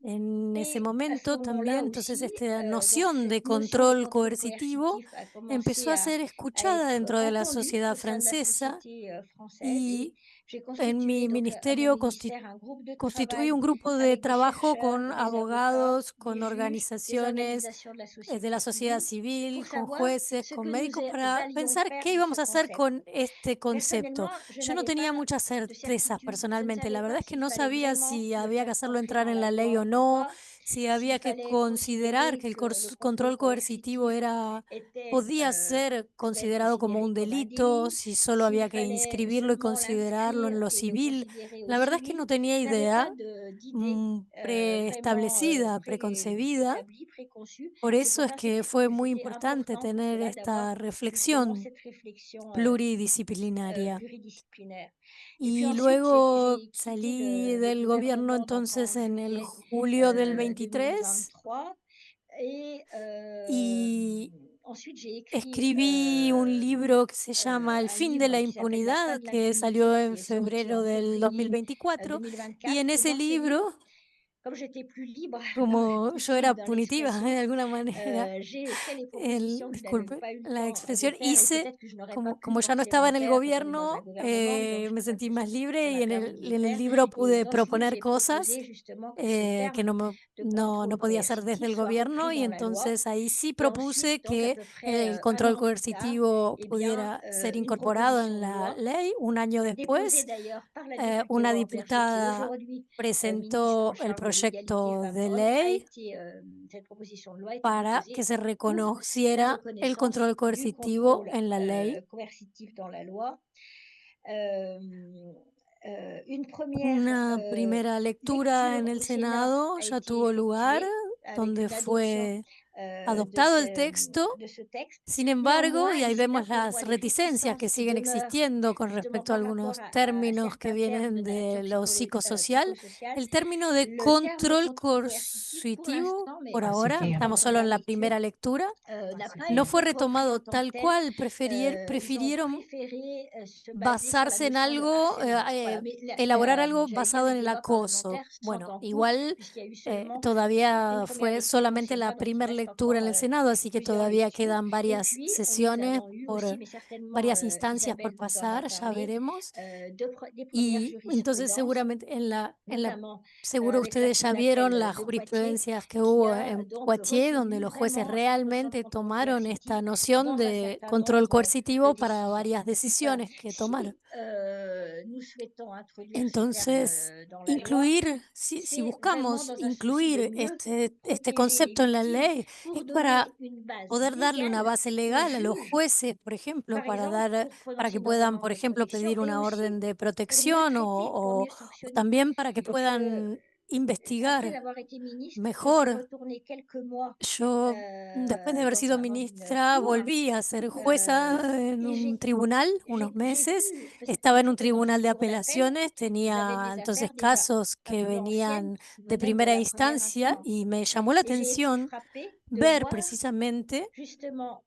En ese et à ce momento moment-là también, entonces, aussi, esta donc noción de cette notion de control contrôle coercitivo coercitif a empezó commencé a ser à escuchada être dentro de la entendue sociedad au sein de la francesa, société française et y j'ai en mi constitué donc à mon ministerio ministère un groupe de constituí un travail grupo de avec des trabajo chercheurs, con des avocats, abogados, des con juges, des organizaciones organisations de la de société la sociedad civile civil, pour con savoir jueces, ce con que nous médicos, para allions pensar faire qué de íbamos ce a hacer concept. con este concepto. Personnellement, je Yo no n'avais tenía pas muchas de certezas certitude. Je ne personalmente. La savais verdad pas es que s'il no fallait sabía vraiment si le había que faire hacerlo entrer entrar dans en la la ley loi o ou no, pas, si s'il había que fallait considerar considérer que el que le contrôle control coercitivo coercitif era était, podía ser pouvait être considerado como considéré un comme un delito, délit, si solo s'il había que fallait inscribirlo y seulement considerarlo en l'inscrire lo et le civil. considérer au La verdad es que civil. no tenía Je n'avais pas idea d'idée vraiment preestablecida, preconcebida. préétablie, préconçue. Por C'est eso es pourquoi que fue muy c'était importante important pour tener cela d'avoir esta justement reflexión cette réflexion pluridisciplinaria. pluridisciplinaire. Et puis Y ensuite, luego j'ai quitté salí le del gobierno gouvernement donc en entonces en el juillet julio del 23 2023 et y ensuite j'ai écrit escribí un libro que se llama El un fin de livre la qui s'appelle La fin impunidad, de que salió l'impunité, qui en est sorti febrero en del février 2024. Y 2024. en Et ese dans ce livre, libro como yo Sí. era punitiva de alguna manera, disculpe la expresión, hice, como ya no estaba en el gobierno, me sentí más libre y en el libro pude proponer cosas que no podía hacer desde el gobierno, y entonces ahí sí propuse que el control coercitivo Eh bien, pudiera ser une incorporado en proposition de la loi ley. Un año déposée después, d'ailleurs par la una députée Robert, qui est diputada aujourd'hui, ministre en presentó el charge de l'égalité proyecto de femmes-hommes, a ley été, cette proposition de loi est para que déposée se pour la reconociera el reconnaissance control du coercitivo contrôle, en la ley. coercitif dans la loi. Hem, une première Una primera lectura lecture en el au Sénat Senado a ya été tuvo lugar, effectuée avec donde une adoption, fue adoptado el texto. de ce texte. Sin embargo, Néanmoins, y il ahí c'est là vemos qu'on voit las les reticencias que réticences qui siguen demeurent existiendo con justement respecto a par rapport algunos à términos que certains termes de vienen de nature lo psicosocial. psychosociale. El término de Le terme control contrôle coercitif, pour coercitivo, l'instant, mais por c'est ahora, pas encore estamos en solo en première la lecture, primera lectura, n'a pas no fue été repris en retomado tant que tal tel. cual. Ils ont Prefirieron préféré, se baser sur la basarse en notion de algo, harcèlement. Voilà, mais elaborar algo j'allais dire, basado le en el débat acoso. parlementaire sont Bueno, en cours igual puisqu'il y a eu seulement une todavía première fue lecture au solamente Sénat, la donc il primera reste lectura encore, en el Senado, así que plusieurs todavía lectures. quedan Et varias puis, nous sesiones avons eu aussi, por mais certainement, varias instancias por Isabelle vous en a pasar, ya parlé, veremos. des premières Y entonces jurisprudences, seguramente notamment, seguro avec ustedes ya l'appel vieron las de Poitiers, jurisprudencias que qui hubo a en donc Poitiers, donde retenu los jueces vraiment cette notion de realmente contrôle tomaron coercitif esta noción dans un de certain control nombre de coercitivo para décisions. varias Voilà. decisiones que tomaron. Si, nous souhaitons introduire ce terme, Entonces, dans la loi, si c'est vraiment buscamos dans un souci de incluir mieux este protéger les concepto en la victimes ley, pour es para donner une base poder darle una légale base aux legal a los juges, jueces, por ejemplo, par exemple, pour se para que prononcer dans un puedan, por ordre de ejemplo, protection pedir et una orden aussi de pour mieux protección, traiter, pour mieux o sanctionner. también para que Donc, puedan après investigar avoir été ministre, je suis mejor. retournée quelques mois, Yo, después de haber sido dans une ministra, cour, volví a ser jueza en et un tribunal unos j'ai meses. vu, parce que Estaba en un c'était dans tribunal une de cour d'appel, apelaciones, ils avaient tenía des entonces affaires déjà casos un que peu anciennes, venían qui de venaient de primera la première instancia, instance, y me llamó la et j'ai été atención frappée de ver voir precisamente justement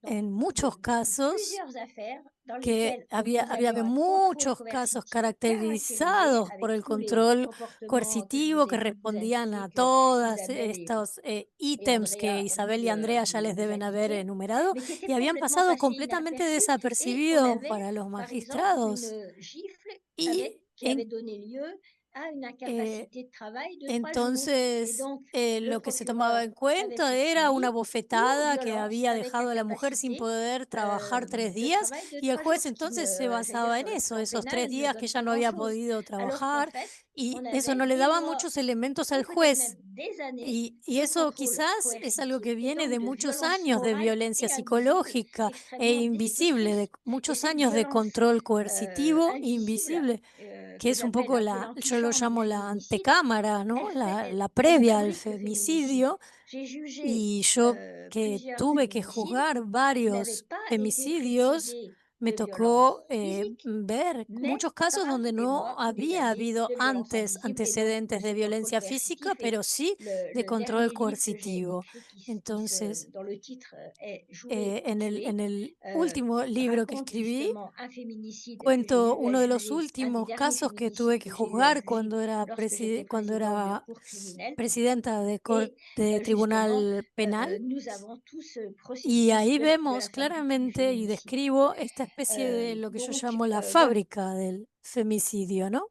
dans en muchos casos plusieurs affaires dans que lesquelles había, nous avions un contrôle muchos casos coercitif caractérisé caracterizados por avec el tous les control comportements que je coercitivo, que vous ai respondían indiqués a que todos Isabelle estos et ítems que Andrea ont Isabel y pu, Andrea ya les vous deben haber indiquer, enumerado, mais qui étaient y habían complètement pasado passés completamente inaperçus, et on desapercibidos avait, para los par exemple, magistrados. une gifle Y qui avait en donné lieu à une eh, incapacité de travail de 3 jours. Et Entonces, donc, le lo que se tomaba procureur en avait cuenta era poursuivi una pour bofetada que violence había avec dejado a la mujer sin incapacité, poder trabajar 3 de días, travail de y el 3 jours, juez ce qui entonces se j'allais dire basaba sur en le eso, plan esos pénal 3 ne días que donne ella pas no había grand-chose. podido Alors qu'en trabajar, fait, on y eso avait no le des daba mois muchos elementos ou al peut-être même juez. des années Y de eso contrôle quizás es algo coercitif que et viene donc de de muchos violence años de morale violencia et invisible, psicológica e extrêmement invisible, de difficiltus. Et muchos cette años de violence, control coercitivo invisible, invisible, que que es un j'appelle poco un peu yo lo l'antichambre du llamo la féminicide, antecámara, ¿no? elle fait La elle previa al fabrique le féminicide. femicidio. J'ai jugé, Y yo, que plusieurs tuve que féminicides juzgar qui n'avaient varios pas été femicidios, précédés me de violence tocó physique, ver mais muchos casos par donde des no mois ou des había années habido de violence antes invisible et donc de antecedentes ce de contrôle violencia física, coercitif. Et pero sí de le control dernier livre que j'ai coercitivo. écrit Entonces, dont le titre est Jouer ou en tuer, el último libro que raconte escribí, justement un féminicide que j'ai cuento eu à uno de los juger, un des últimos derniers casos que tuve féminicides que que j'ai eu à juzgar juger lorsque j'étais cuando présidente d'une era cour criminelle. presidenta Et de justement, tribunal penal. nous avons tout ce Y processus ahí de la vemos fabrique du claramente y féminicide. describo esta especie de lo que yo Donc, llamo la voilà. fábrica del femicidio, ¿no?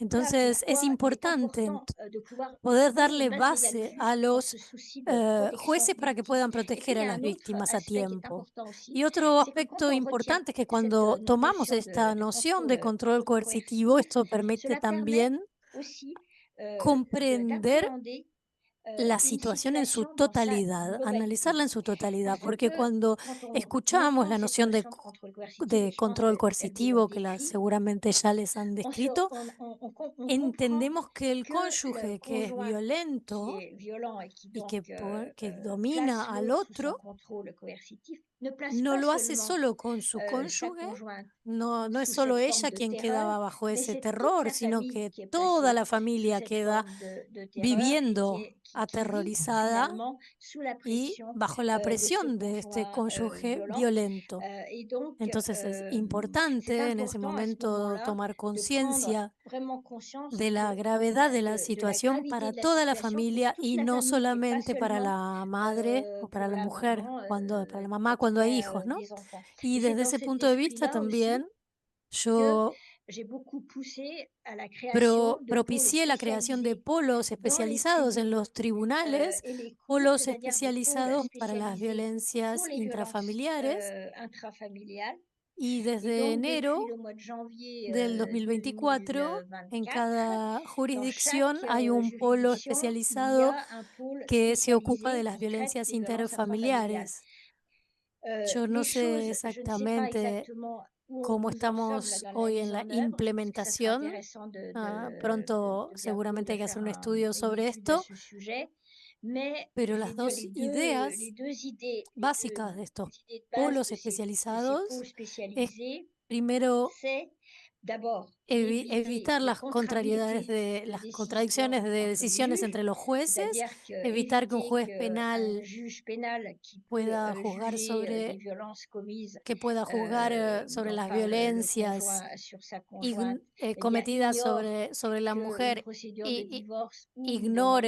Voilà Entonces es pourquoi il est importante important, de pouvoir poder trouver une darle base légale base a juste dans los ce souci de protection jueces des para que victimes. puedan Et puis, proteger il y a a las un autre víctimas a aspect qui est tiempo. important aussi, Y otro c'est que quand aspecto on retient importante es que cette, cuando tomamos notion esta de noción de contrôle, control coercitivo, coercitif, esto permite cela permet también aussi, comprender d'appréhender la une situación en su situation dans sa totalidad, globalité. analizarla en su totalidad, Parce porque que cuando quand on escuchamos entend la cette noción notion de contrôle coercitif, et de je pense que control celles vous l'ont coercitivo, que décrit, seguramente ya les han descrito, on comprend entendemos que el que le cónyuge que es conjoint qui violento est violent et qui y donc que place domina al l'autre sous son otro, contrôle coercitif no lo hace solo con su sa cónyuge, conjointe no es sous solo cette forme ella de quien terreur, queda bajo mais ese c'est toute terror, la sino famille que qui est toda placée la sous familia cette queda forme de terreur et viviendo qui vit aterrorizada finalement sous la y pression, bajo la de ce presión de este conjoint, cónyuge violent. violento. Et donc, Entonces es c'est importante en ese important à ce momento moment-là tomar de prendre conciencia vraiment conscience de la gravedad de la de la situación gravité para de la toda la situation pour familia toute y la no famille et pas solamente para seulement, la madre o para pour la la mujer, maman, para la mamá quand il cuando y hay a, hijos, ¿no? des enfants. Y Et c'est desde dans ese cet punto de vista esprit-là aussi también que yo j'ai beaucoup poussé à la création de pôles propicié la creación de spécialisés polos dans les especializados en tribunaux, los tribunales, et les cours, polos c'est-à-dire des pôles especializados para las spécialisés pour violencias les violences, intrafamiliares. intrafamiliales. Y Et desde donc depuis enero le mois de janvier, del 2024, en 2024, cada dans jurisdicción chaque, hay un polo juridiction, il y especializado a un pôle que se ocupa de spécialisé las qui traite violencias des violences intrafamiliales. interfamiliares. Yo no Les sé choses, je ne sais pas exactamente exactement où cómo nous en sommes là estamos dans la hoy en mise la en œuvre, parce que ça sera implementación. intéressant Pronto bientôt seguramente de hay que hacer faire un estudio une sobre étude à esto, ce sujet. Mais pero je las vais dire dos ideas les 2 básicas de estos idées de base polos de ces especializados pôles es spécialisés, primero c'est d'abord éviter evitar les contrariétés de las décisions contradicciones de entre decisiones juges, entre los jueces, c'est-à-dire que evitar que un éviter juez qu'un penal juge pénal qui peut, pueda juzgar juger, des violences commises, sobre las par le violencias conjoint sur sa conjointe, eh bien, cometidas ignore sobre la qu'une mujer procédure de y divorce ou une demande ignore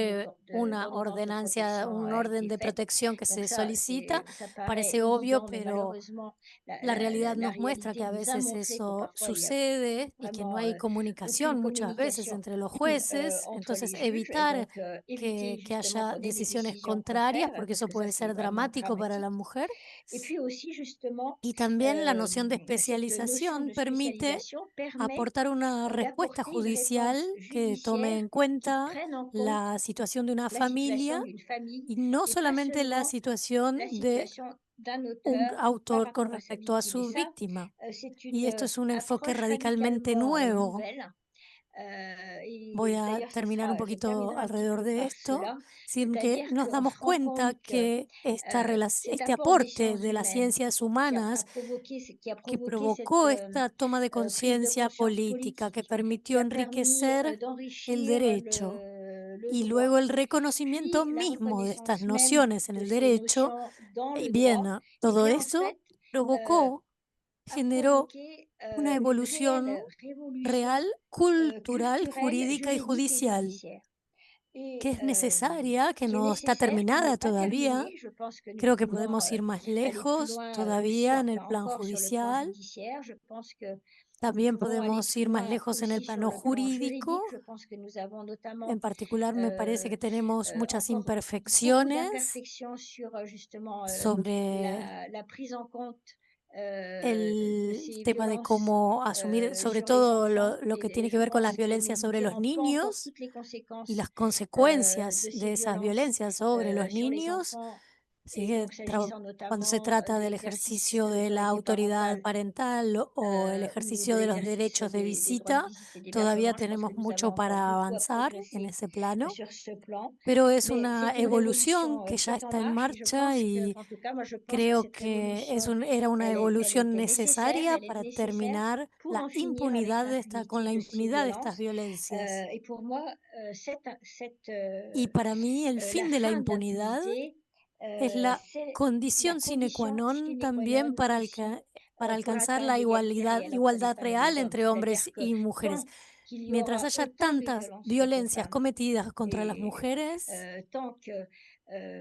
d'ordonnance de protection un a orden été de faite. protección que Donc se solicita. ça paraît Parece obvio, évident, mais pero malheureusement, la realidad la nos muestra que réalité a nous a veces montré que eso parfois il y a sucede y que no vraiment, hay aucune comunicación muchas veces communication entre los jueces. entre Entonces, les juges et evitar donc, éviter que justement haya qu'on ait des decisiones décisions contrarias, contraires porque parce eso que ça, puede c'est ser vraiment dramático para la dramatique. mujer. Et puis aussi justement, Y también la noción de cette notion especialización de permite spécialisation permet, aportar una respuesta d'apporter une judicial réponse que tome judiciaire en qui cuenta prenne en compte la situación de una la situation familia d'une famille y no et pas solamente la seulement situación la de situation d'un un auteur par autor con rapport à sa respecto a victime. Et su ça, víctima. c'est Y une, esto es un enfoque approche radicalmente radicalement, nuevo. nouvelle. Voy Et a d'ailleurs, terminar un je poquito terminerai un petit alrededor peu de par esto, cela, sin que c'est-à-dire nos qu'on damos se rend cuenta compte que que cet este apport des aporte sciences de las humaines ciencias humanas qui a que provoqué cette provocó esta toma de prise de conciencia conscience política, que politique, qui permitió a permis enriquecer el d'enrichir derecho le y droit, luego el reconocimiento puis la mismo de estas reconnaissance même nociones en de el ces derecho, notions dans y le bien, droit, eh todo bien, en eso fait, euh, a generó provoqué una une réelle evolución révolution real, cultural, culturelle, jurídica y juridique et judicial, judiciaire. que Et es necesaria, que qui est no está nécessaire, qui n'est terminada pas todavía. terminée. Je pense que nous Creo que pouvons podemos ir más aller plus lejos loin aussi, todavía en el là plan encore sur le plan judicial. judiciaire. Je pense que nous También pourrons aller podemos plus ir más loin lejos en el aussi sur plano le plan jurídico. juridique. Je pense que nous avons notamment En particular, me parece que tenemos muchas encore beaucoup imperfecciones d'imperfections sur justement sobre la prise en compte de el ces tema de violences cómo asumir, sobre sur les todo enfants. lo que Et tiene que je ver con las pense que violencias nous ne sobre los tirons pas encore niños toutes les y conséquences las consecuencias de ces de esas violences violencias sobre los sur les niños. enfants. Et Sigue donc, s'agissant cuando se notamment trata de del l'exercice ejercicio de de la l'autorité autoridad parentale parental o el ou ejercicio de de los l'exercice derechos de des droits de visita, visite et todavía d'hébergement, je pense que tenemos nous avons mucho encore para beaucoup à avanzar en progresser ese plano, sur ce plan. pero es Mais una c'est une evolución révolution que qui ya est en está en marche et je marcha pense que, y en tout cas, moi, je pense que creo cette que révolution, era una evolución necesaria elle est para nécessaire terminar pour en finir avec con l'impunité la de ces impunidad de estas violences. violencias. Et pour moi, Y para mí el la fin de la fin de impunidad l'impunité, es la c'est la condición sine qua condition non sine qua también non aussi para pour alcanzar atteindre la l'égalité réelle entre les igualdad femmes et les real hommes. entre C'est-à-dire hombres que y mujeres. tant qu'il y Mientras aura haya autant de tantas violences faites aux violencias femmes cometidas contra las et mujeres tant que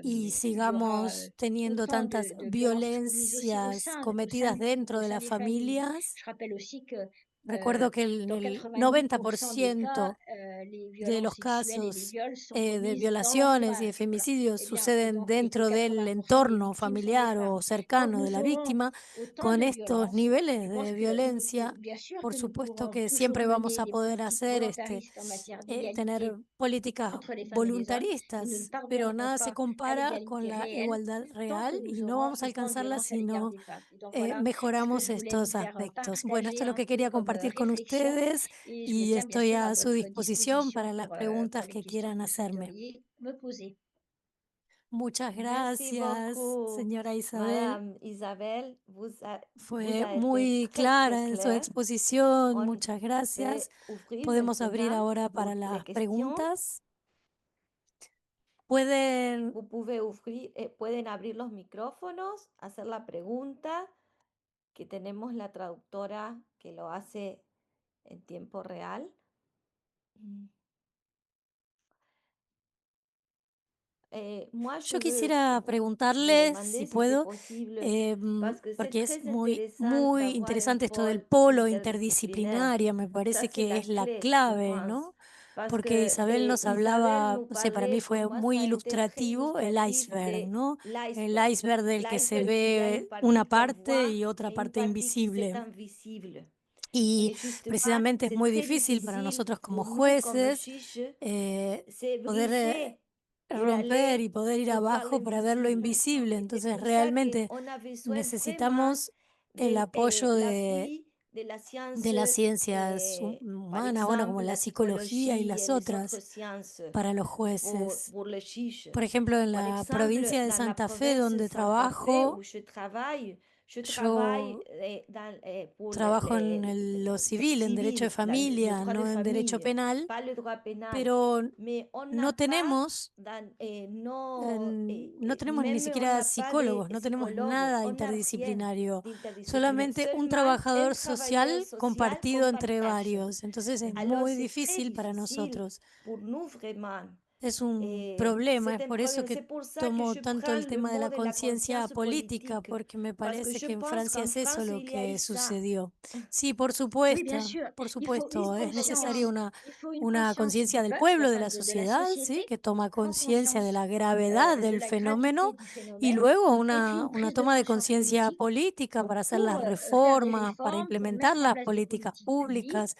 y il y aura sigamos teniendo autant tantas de violences commises aussi violencias cometidas dentro au de sein las des familles. familias, Je rappelle aussi que recuerdo que en dans el 90% des cas, 90% les de violences los sexuelles et les casos viols sont de commises dans violaciones y de l'entourage. Voilà. femicidios Eh bien, et suceden donc, et que dentro del 80% des entorno victimes sont des familiar femmes. o Quand cercano de nous la aurons víctima. autant Con de estos violences, je niveles pense de que violencia, bien sûr por que nous supuesto pourrons que toujours siempre vamos mener a des poder politiques hacer volontaristes en matière tener d'égalité políticas entre les femmes et les hommes, mais nous ne voluntaristas, pero parviendrons nada se pas à compara con l'égalité la réelle igualdad tant que real y nous no aurons vamos a autant de alcanzarla violences à si l'égard no des femmes. Et donc voilà ce que mejoramos je voulais vous estos faire aspectos. Bueno, esto partager es lo un que peu quería comme compartir con réflexion ustedes et je me y tiens bien estoy sûr à a su votre disposición disposition para las pour preguntas les que questions quieran que vous hacerme. souhaiteriez me poser. Muchas Merci gracias, beaucoup, señora Isabel. Madame Isabelle. Vous Fue a été muy très, très clara en su clair. exposición. On Muchas gracias. peut ouvrir Podemos abrir maintenant ahora pour para les las questions. preguntas. Pueden, Vous pouvez ouvrir, pueden abrir los micrófonos, hacer la pregunta, que tenemos la traductora que lo hace en tiempo real. Mm. Moi, je yo veux quisiera vous preguntarle, si demander si c'est puedo, possible, parce que c'est porque es très muy, intéressant muy d'avoir un interesante esto del pôle polo interdisciplinaire. interdisciplinario. Me Ça, parece c'est que la es la clé, je clave, pense. ¿no? Parce Porque que Isabel nos Isabelle hablaba, nous no sé, para mí parlait, pour fue moi, ça muy a été très ilustrativo el illustratif iceberg, de ¿no? El l'iceberg. iceberg del que se L'iceberg, il y a une ve una partie qu'on parte voit, y otra mais une parte partie qui c'est invisible. invisible. Y Et justement, precisamente es c'est muy très difícil para difficile nosotros como pour nous, comme jueces juges, c'est poder briser et romper d'aller y poder ir pour voir abajo para ver lo l'invisible. invisible. Et c'est Entonces, pour ça realmente qu'on a besoin vraiment necesitamos el de apoyo l'appui de la de science, las ciencias par humanas, bueno, como exemple, la la psicología y psychologie et las les autres otras sciences para los pour, jueces. le juge. Por ejemplo, en Par la exemple, provincia de dans la Santa Fe, province de donde Santa Fe où trabajo, je travaille yo pour trabajo en lo civil, en derecho de civil, le familia, droit de no en derecho famille, penal, pas le droit pénal. pero Mais on n'a no pas, tenemos no tenemos ni même on siquiera n'a pas de psicólogos, no tenemos psychologue, nada on n'a rien interdisciplinario, d'interdisciplinaire, solamente un seulement un trabajador travailleur social social qu'on compartido entre partage. varios. Entonces es Alors muy c'est très difícil para difficile nosotros. pour nous vraiment. Es un problema, C'est es un por eso problème. que C'est pour ça que tomo je tanto el prends le tema de mot la de la conciencia conscience política, politique, porque me parce que parece je que en pense Francia qu'en es eso France, lo il y a eu que ça. sucedió. Sí, Oui, bien sûr. por Il faut une supuesto, es necesaria conscience. Il faut une una conscience conciencia du del peuple, pueblo, de enfin la de la sociedad, ¿sí? société, Que toma prend conciencia de conscience la gravedad de del la gravité fenómeno du y phénomène, luego et puis une una prise de toma de conscience conciencia politique política para hacer pour las faire des reformas, para réformes, pour implementar mettre en las place des políticas politiques publiques. públicas.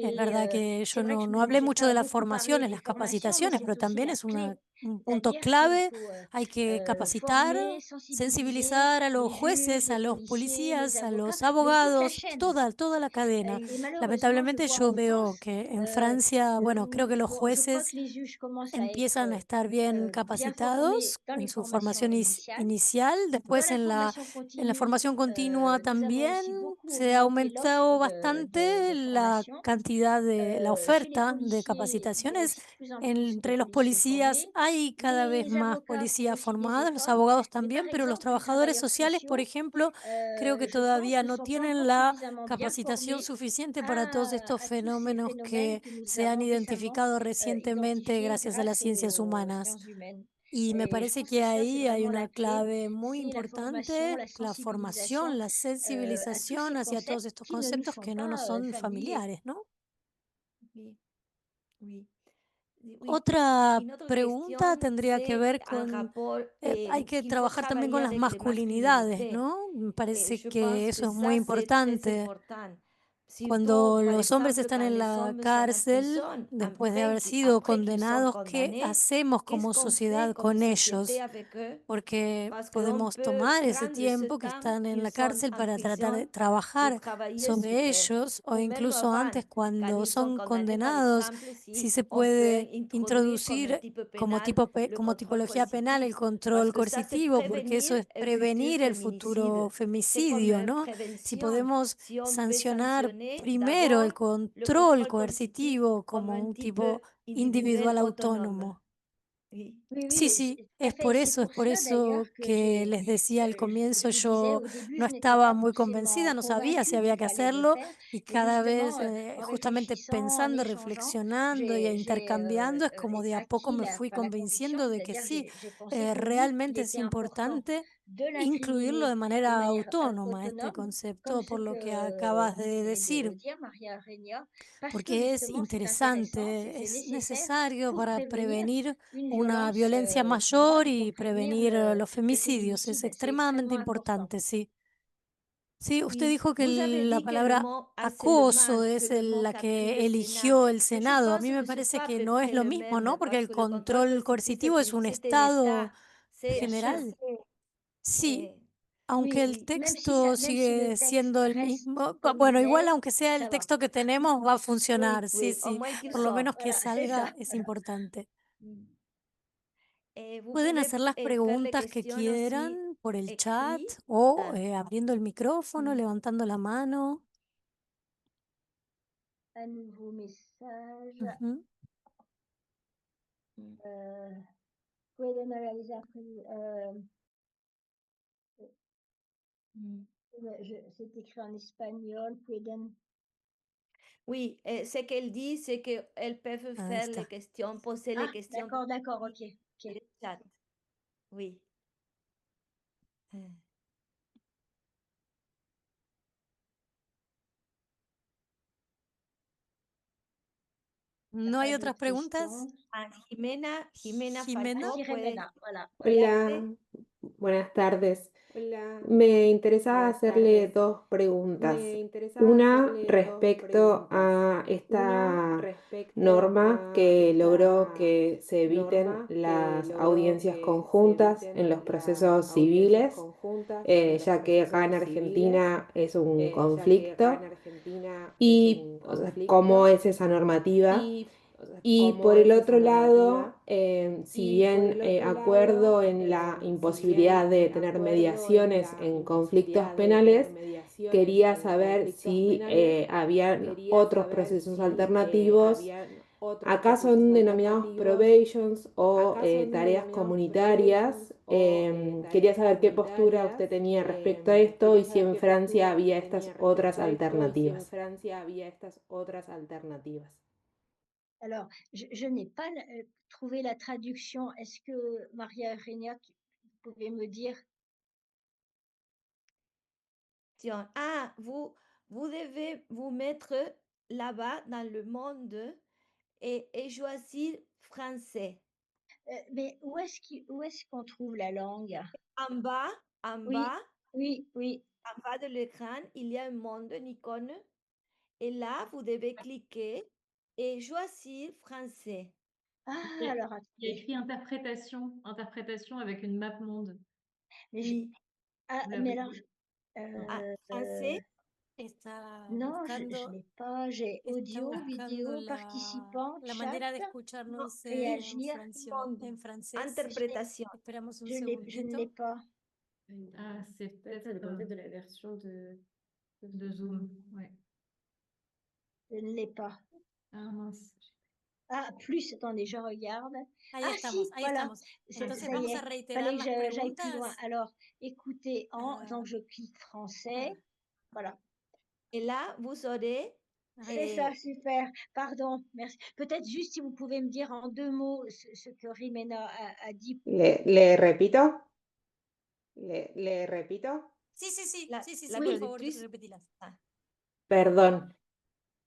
Es Et verdad que c'est yo vrai que no hablé j'ai mucho pas de las beaucoup parlé formaciones, des las formations, mais capacitaciones, c'est pero aussi también la es clé. un punto C'est-à-dire qu'il clave. faut Hay que capacitar, former, sensibiliser sensibilizar a los les juges, jueces, les a los policiers, les policías, a avocats, los mais toute la abogados, chaîne. toda la cadena. Et malheureusement, je Lamentablemente vois yo en veo France, que en heu, Francia, bueno, creo que los bon, je crois jueces que les juges commencent à être, empiezan a estar bien bien formés capacitados dans en les su formations formación initiales. inicial, Dans después la formation en la continue, formación continua nous avons también aussi beaucoup se ha augmenté l'offre aumentado bastante de la formation. cantidad de la Chez les oferta de policiers, il y a capacitaciones. aussi de plus en plus de Entre los policiers policías formés. hay cada vez Les más avocats font policías aussi des formados, los efforts, abogados mais par también, pero los exemple, les trabajadores travailleurs sociales, por sociaux, ejemplo, creo que je pense, todavía ne no sont pas tienen encore la suffisamment bien capacitación formés suficiente para todos estos à tous ces fenómenos phénomènes que que nous se han avons récemment identificado recientemente identifiés gracias a las grâce ciencias aux humanas. sciences humaines. Y me Et je parece pense que que ça, c'est ahí hay vraiment la una clé, clave muy c'est la formation, importante, la la sensibilisation formación, la à tous ces sensibilización hacia todos concepts estos qui ne nous conceptos sont que no nos pas son familiers. familiares, ¿no? Oui, oui, oui. Otra Une autre pregunta question, tendría que c'est ver un con, rapport hay que qu'il faut trabajar también travailler con las avec les masculinidades, masculinités. ¿no? Me parece Je que pense que eso es muy ça, c'est très importante. important. Surtout, Cuando par los hombres exemple, están quand en les la hommes sont en cárcel, prison, después de après, haber sido après qu'ils sont condenados, ¿qué condamnés, hacemos qu'est-ce como qu'on fait sociedad comme con société ellos? avec eux? Porque Parce qu'on podemos peut tomar ese prendre ce tiempo que temps están en qu'ils la sont cárcel en para tratar de prison pour trabajar travailler sur sobre eux. ellos o Ou même incluso avant, antes quand cuando ils sont son condamnés, par condenados, exemple, si si se on peut puede introduire comme un introducir type pénal le como contrôle tipología penal el coercitif, parce control que ça, c'est coercitivo, porque eso prévenir es un futur prevenir el futuro féminicide. C'est comme femicidio, une ¿no? Si prévention. podemos Si on peut sancionar sanctionner primero el d'abord le control contrôle coercitif coercitivo comme como un un type tipo individuel individual autonome. autónomo. Oui. Oui, Sí, oui, sí, tout à fait. es C'est pour por cela d'ailleurs eso que que les decía al je comienzo, vous disais yo au début, no je n'étais estaba pas muy forcément convencida, no sabía si convaincue qu'il había que fallait le hacerlo faire, y mais cada vez, justement, en justamente réfléchissant, en pensando, échangeant, reflexionando y intercambiando, es como de a poco acquis me fui la conviction, convenciendo de que c'est-à-dire sí, j'ai pensé que oui, il realmente es était important importante de incluirlo de l'incriminer de manera manière autónoma, este autonome, comme concepto, ce por lo que que acabas vous de venez de decir. le dire, Maria Reña, parce que Porque es justement c'est intéressant, interesante, c'est es nécessaire necesario pour para prévenir prevenir une una violence violencia plus mayor grande, pour y prévenir prevenir los le femicidios. Es féminicide. C'est extrêmement extremadamente important. importante, sí. Sí, usted Oui, dijo que vous avez la dit que le palabra mot acoso harcèlement, que es le mot la qu'a pris que le Sénat, eligió el mais je Senado. A mí pense me que c'est parece pas à que peu no es près lo le mismo, même, ¿no? Porque parce el que le contrôle control coercitif, coercitivo es un c'est un estado État, c'est un chef. general. Sí, Et, aunque Oui, el oui, texto même si le sigue texte siendo el reste mismo, comme bueno, il igual est, aunque sea el ça va. texto que tenemos, va a oui, funcionar, sí, oui, au sí, moins qu'il por lo sorte. menos que Voilà, c'est salga ça. es importante. Mm. Vous Pueden pouvez hacer las faire les preguntas que questions aussi quieran por el chat écrites. o Ah, abriendo el micrófono, mm, levantando la mano. Un nouveau message. Ujú. mm, Pueden realizar, mm. c'est écrit en espagnol, pueden. Oui, ce qu'elle dit, c'est qu'elles peuvent Ahí faire les está. questions, poser les Ah, questions d'accord, d'accord, dans ok, ok. le chat. Oui. Euh, Il n'y a ¿No pas hay otras d'autres preguntas? questions. Jimena Jimena. Ah, Falcó, si, Remena, voilà. Hola, buenas tardes. Me interesaba hacerle dos preguntas. Una respecto a esta norma que logró que se eviten las audiencias conjuntas en los procesos civiles, ya que acá en Argentina es un conflicto. Y o sea, cómo es esa normativa. Y por el otro lado, si bien acuerdo en la imposibilidad de tener mediaciones en conflictos penales, quería saber si habían otros procesos alternativos. Acá son denominados probations o tareas comunitarias. Quería saber qué postura usted tenía respecto a esto y si en Francia había estas otras alternativas. Alors, je n'ai pas trouvé la traduction. Est-ce que Maria Eugenia, vous pouvez me dire? Tiens, ah, vous devez vous mettre là-bas dans le monde et choisir français. Mais où est-ce qu'on trouve la langue? En bas, en Oui, bas, oui, oui. en bas de l'écran, il y a un monde, une icône. Et là, vous devez cliquer et choisir français. Ah, Il y a alors il y a attendez. écrit interprétation avec une map monde. Mais Oui. ah, Vous mais l'avez alors, vu? Ah, français, Está non, je buscando, l'ai pas. J'ai está audio, buscando vidéo, participants, la chat, manera de escucharnos réagir. monde, en francés. interprétation. Esperamos un Je ne l'ai segundito. pas. Ah, c'est peut-être Ça dépend peut-être de la version de Zoom. Ouais. Je ne l'ai pas. Ah mince. Ah, plus, attendez, je regarde. Ahí Ah estamos, si, ahí voilà, estamos. Entonces ça y vamos a est. reiterar Fallait las que j'aille plus loin. preguntas. Alors, écoutez en, Ah, donc je clique français. Voilà. Et là, vous aurez C'est ça, super. Pardon, merci. Peut-être juste si vous pouvez me dire en 2 mots ce que Rimena a dit. ¿Le repito? ¿Le repito? sí, sí, sí, la, sí, sí, la sí, por favor, traductrice. repetilas. Perdón.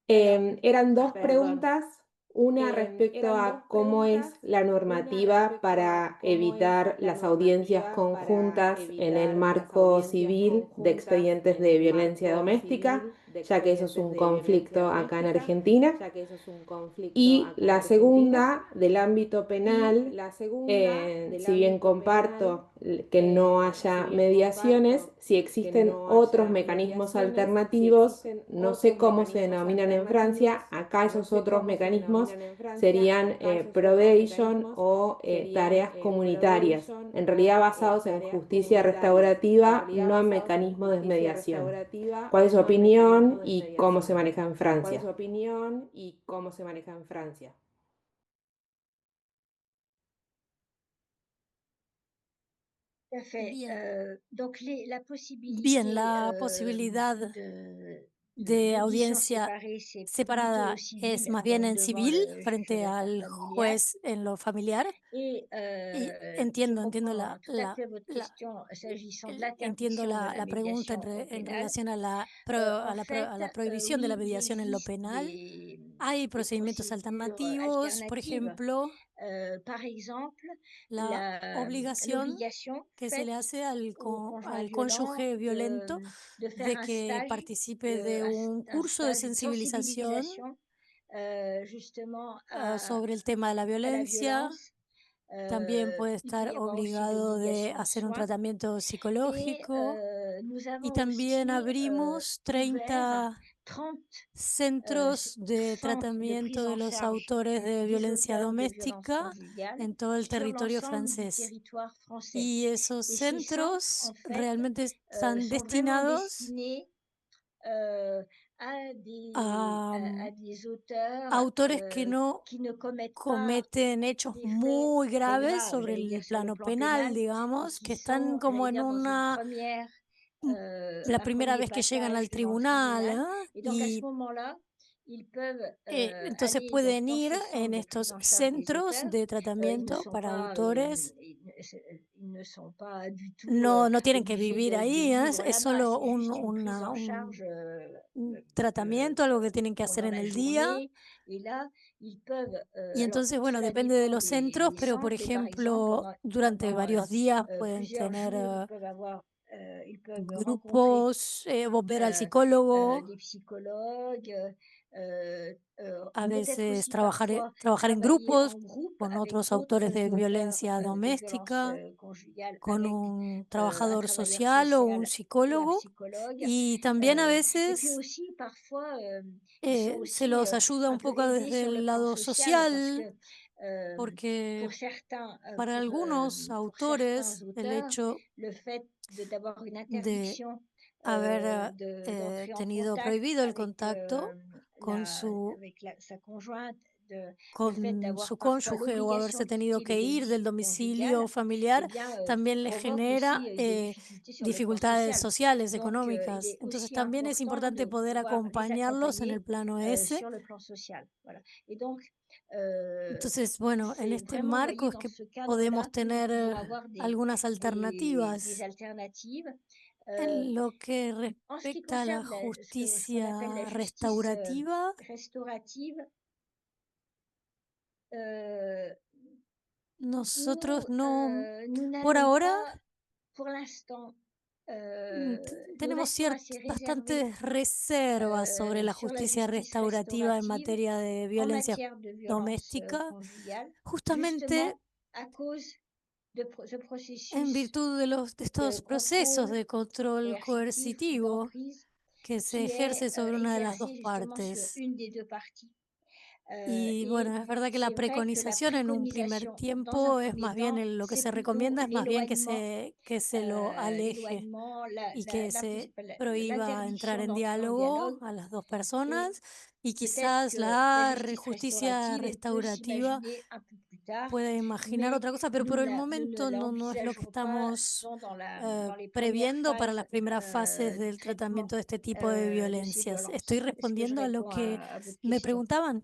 Eran dos preguntas. Una respecto a cómo es la normativa para evitar las audiencias conjuntas en el marco civil de expedientes de violencia doméstica, ya que eso es un conflicto acá en Argentina. Y la segunda, del ámbito penal, si bien comparto que no haya mediaciones, si existen otros mecanismos alternativos, no sé cómo se denominan en Francia, acá esos otros mecanismos serían probation o tareas comunitarias, en realidad basados en justicia restaurativa, no en mecanismos de mediación. ¿Cuál es su opinión y cómo se maneja en Francia? Tout à fait. Bien. Donc la possibilité Bien, la posibilidad de audiencia c'est plutôt separada civil, es más bien donc en devant civil, le juge frente aux affaires al familiales. juez en lo familiar. Et Y je entiendo comprends tout à fait votre question s'agissant de entiendo l'interdiction de la la pregunta médiation au en pénal. relación a En fait, a la prohibición de la oui, il mediación en lo existe penal. des Hay procedimientos procédures alternativos, por alternatives. ejemplo, Par exemple, la obligación l'obligation que se le faite hace au conjoint al violent cónyuge violento de faire de un que stage, participe de un un curso de stage de sensibilización sensibilisation justement sobre el tema de la à la violencia. violence. También puede Il peut estar y avoir aussi de obligado de l'obligation de hacer un soins. tratamiento Et psicológico. nous Y avons también aussi abrimos ouvert centros de centres de tratamiento prise de en los charge autores de des violencia auteurs de violences doméstica conjugales en todo el sur territorio l'ensemble du francés. territoire français. Y esos Et ces centres, centros en fait, realmente están sont vraiment destinados destinés à a des auteurs autores que no qui ne commettent pas cometen hechos des faits muy très graves graves, sobre j'allais dire, el sur le plano plan penal, pénal, et digamos, qui que están sont, como j'allais en dire, dans la un primera premier vez que llegan passage al devant le tribunal, tribunal. ¿ah? Et donc, à ce moment-là, ils peuvent Entonces aller pueden dans ir ces en centres de prise estos en charge des centros auteurs. de Ils ne tratamiento sont para pas, autores. ils ne sont pas du tout No tienen que obligés vivir de ahí, vivre es là-bas. solo C'est juste une prise en charge un tratamiento, algo que tienen que hacer pendant en la el día. journée. Et là, ils peuvent, Y alors entonces, bueno, cela depende de dépend los centros, des pero por centres, mais par exemple, ejemplo, durante pendant varios días pueden plusieurs jours, tener ils peuvent rencontrer grupos, ver al psicólogo, des psychologues, a peut-être veces aussi trabajar, parfois trabajar en travailler grupos en groupe con avec otros autores d'autres de auteurs violencia de violences doméstica, conjugales, con avec un un trabajador travailleur social o un social et un psicólogo. psychologue. Y también a Et puis veces aussi, parfois, ils sont se aussi los ayuda un un peu poco aidés desde sur le el plan lado social parce social, que porque pour certains, para algunos pour certains autores el auteurs, hecho le fait d'avoir une de interdiction haber d'entrer en tenido contact prohibido el contacto con avec sa conjointe, le fait con d'avoir su parfois cónyuge o l'obligation haberse de tenido quitter le que ir del domicile domicilio conjugal, eh familiar, bien, también le provoque genera aussi des difficultés sur le plan dificultades social. sociales, Donc, il económicas. est Entonces aussi también es important importante de poder pouvoir les acompañarlos en el accompagner plano ese. sur le plan social. Voilà. Et donc, Entonces, bueno, en c'est este vraiment, vous marco voyez, es dans que ce cadre-là podemos tener qu'ils vont avoir algunas des alternativas alternatives. en lo que En ce qui respecta a la concerne ce qu'on appelle la justicia justice restaurativa. restaurative, euh, Nosotros no, nous por n'allons ahora, pas, pour l'instant, nous tenemos restons assez réservés bastantes reservas sobre la sur la justicia justice restaurativa en restaurative materia de en violencia matière de violence doméstica, conjugale, justamente justement à cause de ce en processus virtud de de estos procesos contrôle de control coercitif ou coercitivo d'emprise que se qui est ejerce sobre una de las dos exercé justement sur partes. une des deux parties. Y Et bueno, es verdad que la c'est vrai que la preconización en un primer préconisation, dans un tiempo es premier más bien temps, lo que c'est se plutôt recomienda es más bien l'éloignement, que se lo aleje l'éloignement, y que se prohíba entrar l'interdiction en d'entrer en diálogo dialogue. a las dos Et personas y peut-être quizás que la la justice justicia restaurative, elle peut restaurativa s'imaginer un peu plus tard, puede imaginar mais otra cosa, pero por el nous ne momento no es lo que l'envisagerons pas, estamos disons, dans les premières previendo para las phases primeras fases du del traitement tratamiento de este tipo de de ces violencias. ¿Estoy violences. Est-ce que je respondiendo a lo réponds que à votre me question? preguntaban?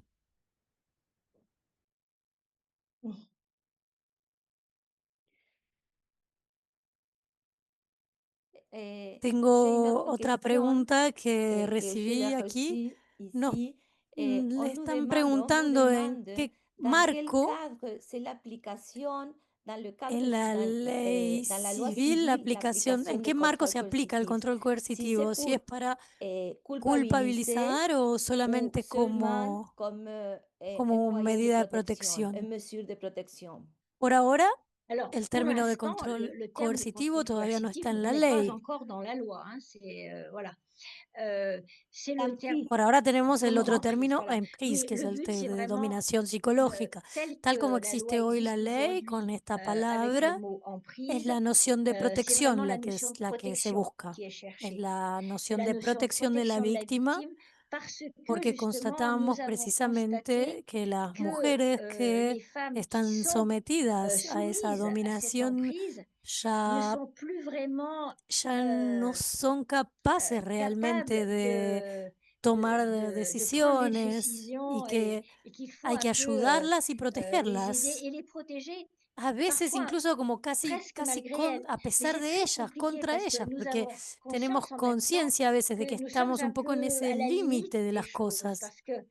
J'ai une Tengo autre otra question pregunta que que je l'ai recibí aquí. reçue Nos ici. le están On nous preguntando en demande qué dans quel marco cadre c'est l'application, dans le cadre, en la ley dans la loi civil la civile, aplicación, en l'application de qué marco contrôle se aplica el coercitif. control Si c'est coercitivo, si es pour para culpabiliser culpabilizar o ou solamente seulement comme un como moyen de medida de protection, une protección. mesure de protection. Por ahora, Alors, el pour término de l'instant, control le terme de coercitivo contrôle todavía no está coercitif en la n'est pas ley. encore dans la loi. Hein, c'est voilà. C'est le terme. Emprise. Por ahora tenemos el Como otro emprise, término, voilà. emprise, Mais que es le el but, c'est de vraiment dominación psicológica. tel Tal como que la loi existe hoy la existe ley, aujourd'hui con esta avec le palabra, mot es emprise, la noción de c'est vraiment protección la la que notion es de la que se protection busca. qui est Es cherchée. la C'est noción la de notion de protección de la protection de la víctima, victime parce que porque justement, nous constatamos avons precisamente constaté que las que mujeres que les femmes qui están sont sometidas a esa soumises à cette dominación emprise ne ya, sont plus vraiment ya no son capaces realmente capables de tomar de prendre des decisiones y décisions que et qu'il faut hay un que peu ayudarlas y les aider protegerlas. et les protéger, A veces parfois incluso como presque malgré elles. a Mais pesar c'est de très ellas, compliqué contra parce que ellas, nous porque avons tenemos conscience en même temps conciencia a veces de que que nous sommes estamos un un poco en peu ese à la limite límite de des las choses cosas, parce que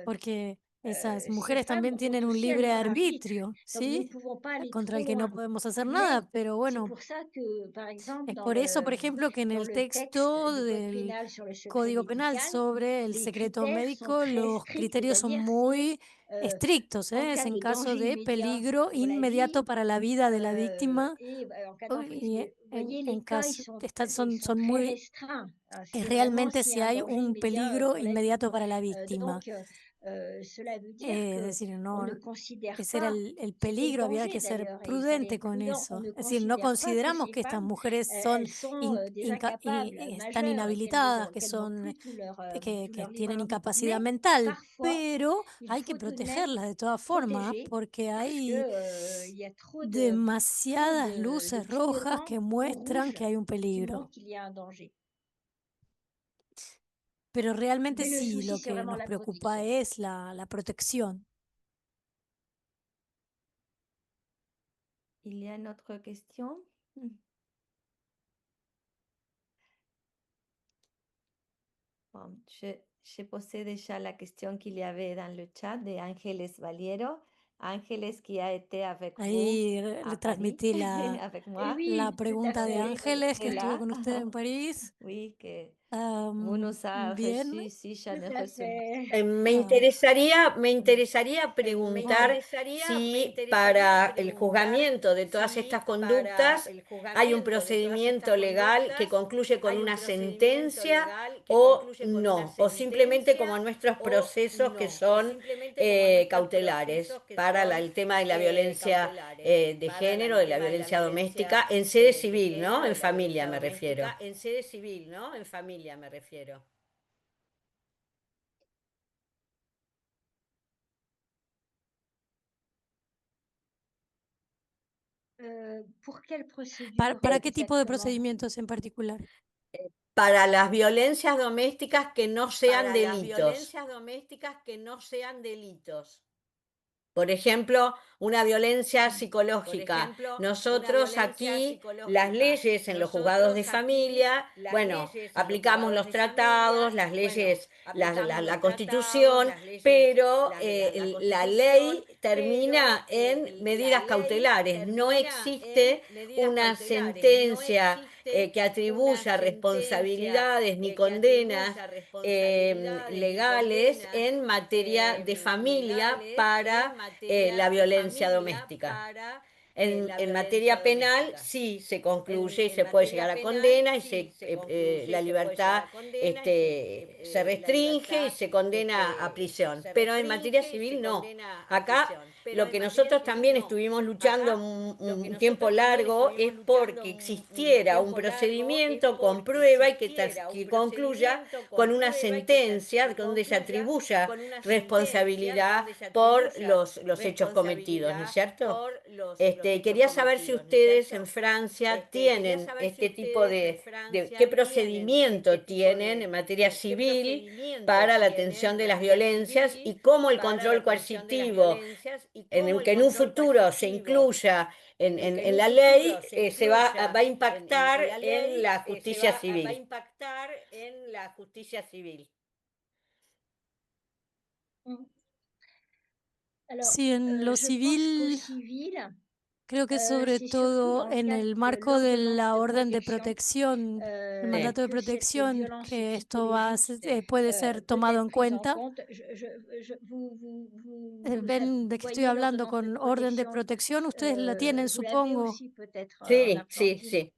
porque Esas mujeres ces femmes también ont tienen un aussi un libre libre arbitre, arbitrio, donc nous ne ¿sí? pouvons pas aller Contra trop el que no loin. podemos hacer Mais nada, pero c'est bueno, pour ça que, par exemple, es por eso, por ejemplo, que en dans el le texte texto du code del pénal sur le secret Código Penal médical, sobre el les secreto critères sont médico, très los stricts, criterios son c'est-à-dire c'est, muy heu, estrictos, en ¿eh? Es cas en de caso danger de immédiat peligro pour la vie, inmediato para la vida de la víctima et en cas d'emprise. y Mais vous voyez, en les cas, caso, sont sont très muy, restreints. es C'est vraiment realmente s'il y si a un hay danger un immédiat, peligro pour la vie. inmediato para la víctima. Donc, cela veut dire Es que decir, on no, ne considère ese era pas, el c'était le peligro, había danger que ser d'ailleurs, et il fallait prudente être con prudent. On eso. ne Es decir, no considère pas que consideramos ces que estas femmes, mujeres son elles sont déjà capables, están majeures, inhabilitadas, que qu'elles n'ont son plus tout que leur libre tienen arbitre. incapacidad Mais mental, parfois, pero il hay que faut tout de même protegerlas de todas formas protéger porque parce hay que, il y a trop demasiadas de luces rojas clignotants que au muestran rouge que hay un qui montrent peligro. qu'il y a un danger. Pero realmente Mais le sí, souci, lo c'est que vraiment nos la preocupa protection. es la protección. Il y a une autre question? Bon, j'ai posé déjà la question qu'il y avait dans le chat de Ángeles Valiero. Ángeles qui a été avec vous Ahí à le Paris transmití avec Et moi. la oui, tout à pregunta de fait. Ángeles, que C'est estuvo là. con usted en París. Oui, que vous nous a Bien. reçus si Tout à généreusement. fait. Me Ah, interesaría preguntar si para el juzgamiento de todas estas conductas hay un procedimiento legal que concluye con una sentencia o no, o simplemente como nuestros procesos que son cautelares para el tema de la violencia de género, de la violencia doméstica, en sede civil, ¿no? En familia me refiero. En sede civil, ¿no? En familia me refiero. Pour quelle procédure ¿Para qué tipo de exactement? procedimientos en particular? Para las violencias domésticas que no sean Para las delitos. violencias domésticas que no sean delitos. Por ejemplo, una violencia psicológica. Nosotros aquí las leyes en los juzgados de familia, bueno, aplicamos los tratados, las leyes, la Constitución, pero la ley termina en medidas cautelares. No existe una sentencia que atribuya responsabilidades ni condenas legales en materia de familia para la violencia doméstica. En materia penal sí se concluye y se puede llegar a condena y la libertad se restringe y se condena a prisión. Pero en materia civil no. Acá lo que nosotros también estuvimos luchando un tiempo largo es porque existiera un procedimiento con prueba y que concluya con una sentencia donde se atribuya responsabilidad por los hechos cometidos, ¿no es cierto? Quería saber si ustedes en Francia tienen este tipo de qué procedimiento tienen en materia civil para la atención de las violencias y cómo el control coercitivo, que en un futuro se incluya en la ley, va a impactar en la justicia civil. Mmh. Alors, Sí, en lo je pense qu'au civil, civil, creo que sobre c'est surtout todo dans le en cadre el de marco de l'ordonnance la de orden de protection, protección, el mandato de que cette protección, violence que esto psychologique puede ser peut tomado être en prise en cuenta. compte. Ven de que estoy Voyez hablando l'ordonnance de con orden de protection, protección, ustedes la tienen, vous l'avez supongo. aussi peut-être en Sí, sí, argentine. sí.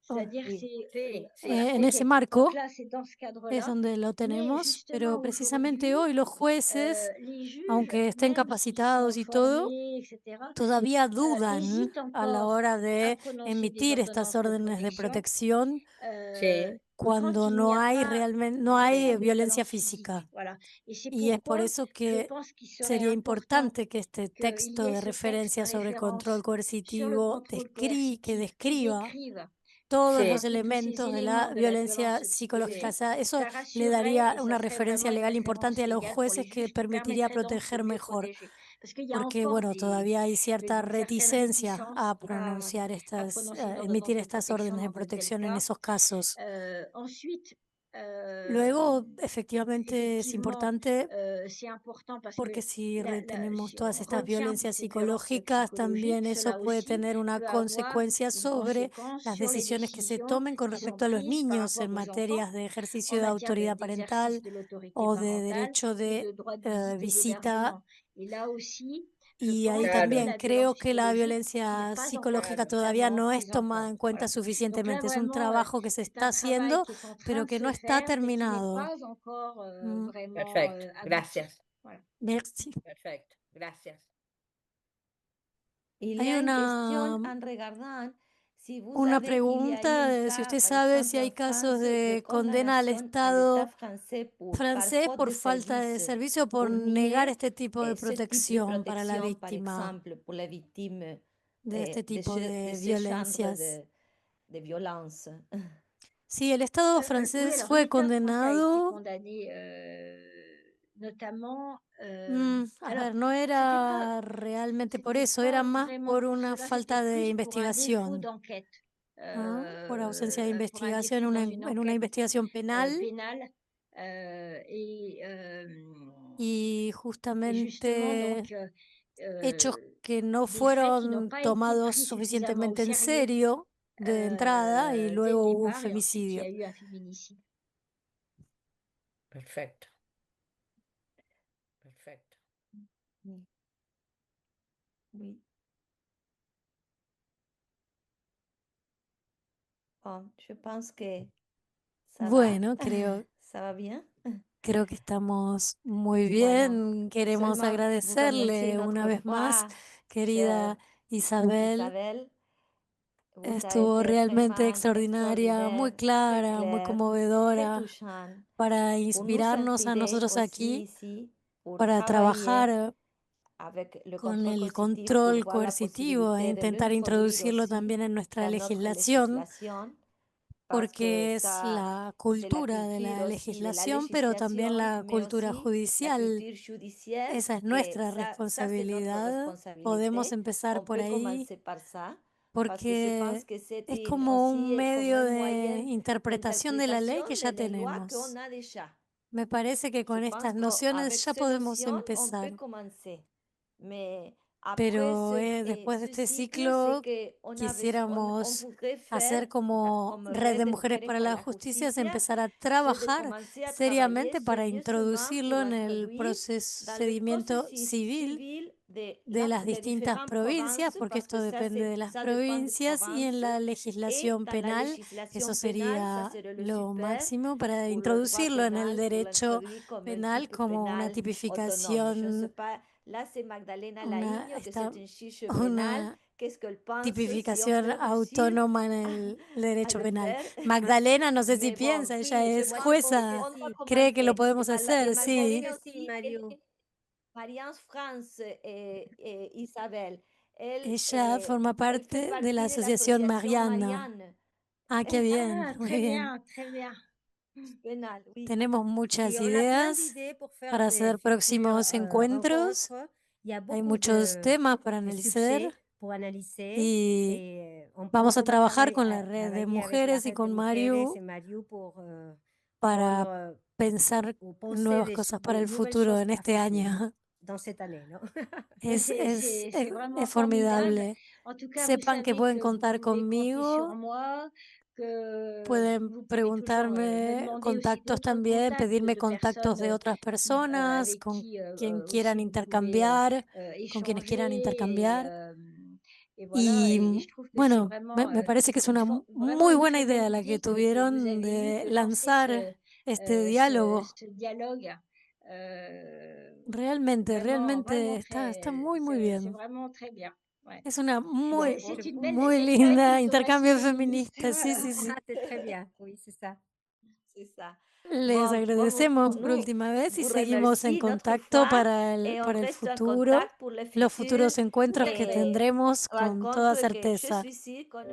Oh, C'est-à-dire Oui. voilà, en ese OK. marco Donc là, c'est dans ce es cadre-là. donde lo Mais tenemos, pero justement precisamente aujourd'hui, hoy los jueces, les juges, aunque estén même s'ils sont capacitados y todo, formés, et cetera, todavía dudan hésitent a la encore hora à de prononcer des emitir estas ordonnances de órdenes de protection, protección Sí. quand cuando il n'y no a hay pas realmente, no hay violencia d'équivalence física. physique. Voilà. Et c'est Y es por pourquoi eso je que pense qu'il serait sería important importante que este qu'il y texto ait de ce texte referencia sobre control référence sur le coercitivo contrôle que coercitif qui describa décrive todos los un peu tous ces elementos de éléments la de la violencia violence psicológica. O psychologique. sea, eso Ça le rassurerait daría et ça una serait referencia vraiment une legal importante référence a los légale pour les jueces que juges qui permitiría permettrait donc de proteger mieux mejor, protéger. Parce qu'il y a porque encore bueno, todavía hay cierta une certaine reticencia a réticence pronunciar à prononcer une emitir ordonnance de estas protection órdenes de dans de tels protección en cas. esos casos. Ensuite, Luego, efectivamente, es effectivement, importante c'est important parce que porque si tenemos si todas on estas retient violencias ces violences psicológicas, también psychologiques, eso cela puede aussi tener una peut avoir consecuencia une sobre conséquence las sur les decisiones que se décisions tomen con qui sont respecto a los prises par niños rapport en aux enfants materias de en ejercicio de matière autoridad d'exercice parental de l'autorité o de parentale derecho ou de de droit de visite et visita. d'hébergement. Et là aussi, je Y ahí pense que Claro, también la violence creo que la psychologique n'est violencia pas encore psicológica claro. todavía totalement no es prise en tomada compte. en cuenta Voilà. Donc là, suficientemente. Es un vraiment, trabajo que se c'est está un travail haciendo, qui est en train pero de que no se está faire, mais qui n'est terminado. pas encore vraiment Perfecto, abouti. gracias. Voilà. Merci. Perfecto, gracias. Y Hay là, une question en regardant si vous una savez qu'il y a eu pregunta un de si cas, usted par sabe si exemple hay en casos France, de de condena al condamnation à l'État Estado par francés faute por de falta de service servicio, por pour negar nier este tipo de ce type de protección para la protection, par víctima exemple, pour la victime de este tipo de de ce genre violencias. de violence. Sí, el Estado Oui, francés alors fue l'État français a été condenado. condamné notamment. A Alors, ver, no era realmente por c'était eso, era pas más vraiment por pour una cela, c'était falta de plus pour un défaut investigación, d'enquête, por ausencia de pour un investigación défaut dans une en una enquête investigación penal. pénale. Y Et justement, justamente donc, hechos que no des faits qui n'ont fueron pas été tomados pris suffisamment au suficientemente en sérieux serio de entrada y dès le luego hubo un départ, et ensuite il y femicidio. a eu un féminicide. Perfecto. Perfecto. Oui. Bon, je pense que ça va. Bueno, Ça va bien. creo que estamos muy Bueno, bien. Queremos seulement vous remercier agradecerle une una autre vez más, fois, querida chère Isabel. Isabelle. Vous avez Estuvo été realmente vraiment extraordinaria, muy extraordinaire, très clara, muy claire, très conmovedora, touchante, para pour nous inspirarnos a inspirer nosotros aussi aquí, ici, pour para travailler trabajar avec le con contrôle el coercitif, pour control voir la coercitivo e possibilité de intentar l'introduire introducirlo aussi también en nuestra dans notre legislación, législation, parce que porque es ça, la c'est la cultura de culture la aussi de la legislación, pero también législation, la mais cultura aussi la judicial. culture judiciaire, Esa es que nuestra ça c'est notre responsabilidad. Podemos responsabilité. empezar On por peut ahí commencer par ça, parce que je pense porque que c'est es como aussi un comme medio un de moyen interpretación de la ley d'interprétation que de ya les lois qu'on tenemos. a déjà. Me parece que Je con pense estas nociones qu'avec ya ces podemos notions, on peut empezar, commencer. Mais après pero después de ce este cycle, c'est ciclo on quisiéramos voudrait faire hacer como comme Red Red de de Mujeres Mujeres para por la la Justicia, es Justicia, empezar a c'est de trabajar commencer à travailler seriamente para sérieusement introducirlo pour en el introduire dans le procedimiento processus civil civil de las des distintas différentes provincias, provinces, porque parce que esto depende de las ça dépend des provincias, y en provinces, la et legislación dans la penal, eso législation pénale, ça sería serait le lo super, máximo para pour le droit introducirlo en el pénal, pour derecho l'introduire comme un penal type como una pénal autonome. Je ne sais tipificación, pas, là c'est Magdalena Laïgne, que c'est une juge pénale, una qu'est-ce qu'elle pense, si on tipificación peut réussir autónoma en el à derecho le penal. faire. Magdalena, no sé si Mais bon, piensa, ella Oui, je es moi pense je que pense jueza, qu'on doit cree que lo commencer. podemos Et hacer, sí. Magdalena aussi, aussi, Mario. Alliance France et Isabelle, Ella forma elle fait parte de la partie de asociación l'association Mariana. Marianne Ah, qué bien, Ah, muy très bien. bien, très bien. pénale, oui. Tenemos Et muchas on a plein ideas d'idées pour faire para des hacer futures próximos encuentros. rencontres. Il y a Hay beaucoup muchos temas para de analizar sujets pour analyser y et on vamos a pourra trabajar con la red de travailler avec la mujeres y Red de con Mujeres et Mario Mario pour para prendre pensar ou penser nuevas cosas para des el nouvelles futuro choses en à este faire año. dans cette année, non? Mais Es, es, c'est es, vraiment es formidable. formidable. En tout cas, vous Sepan que savez pueden que vous contar pouvez compter sur conmigo. moi, que Pueden vous pouvez toujours me preguntarme demander aussi contactos d'autres también, contacts pedirme de contactos de personnes otras personas avec con qui quien quieran aussi vous pouvez intercambiar, con quienes quieran échanger. intercambiar. Et voilà, Y et je trouve que c'est bueno, vraiment, me parece que es una vraiment muy une buena très belle idea la que idée que vous tuvieron avez eue de de lancer lanzar este diálogo. ce dialogue. Realmente, Vraiment, vraiment realmente está muy, muy c'est bien. vraiment très bien. Ouais. Es una Bon, C'est une muy belle linda diplomatie intercambio féministe. feminista. Sí, Voilà. sí, sí. ah, c'est très bien, oui, c'est ça. C'est ça. Les Bon, agradecemos por nous última vez y vous seguimos en remercie une autre contacto fois et on para el reste en futuro, contact pour le los futur futuros encuentros que tendremos con toda rencontre que je certeza. suis sûre qu'on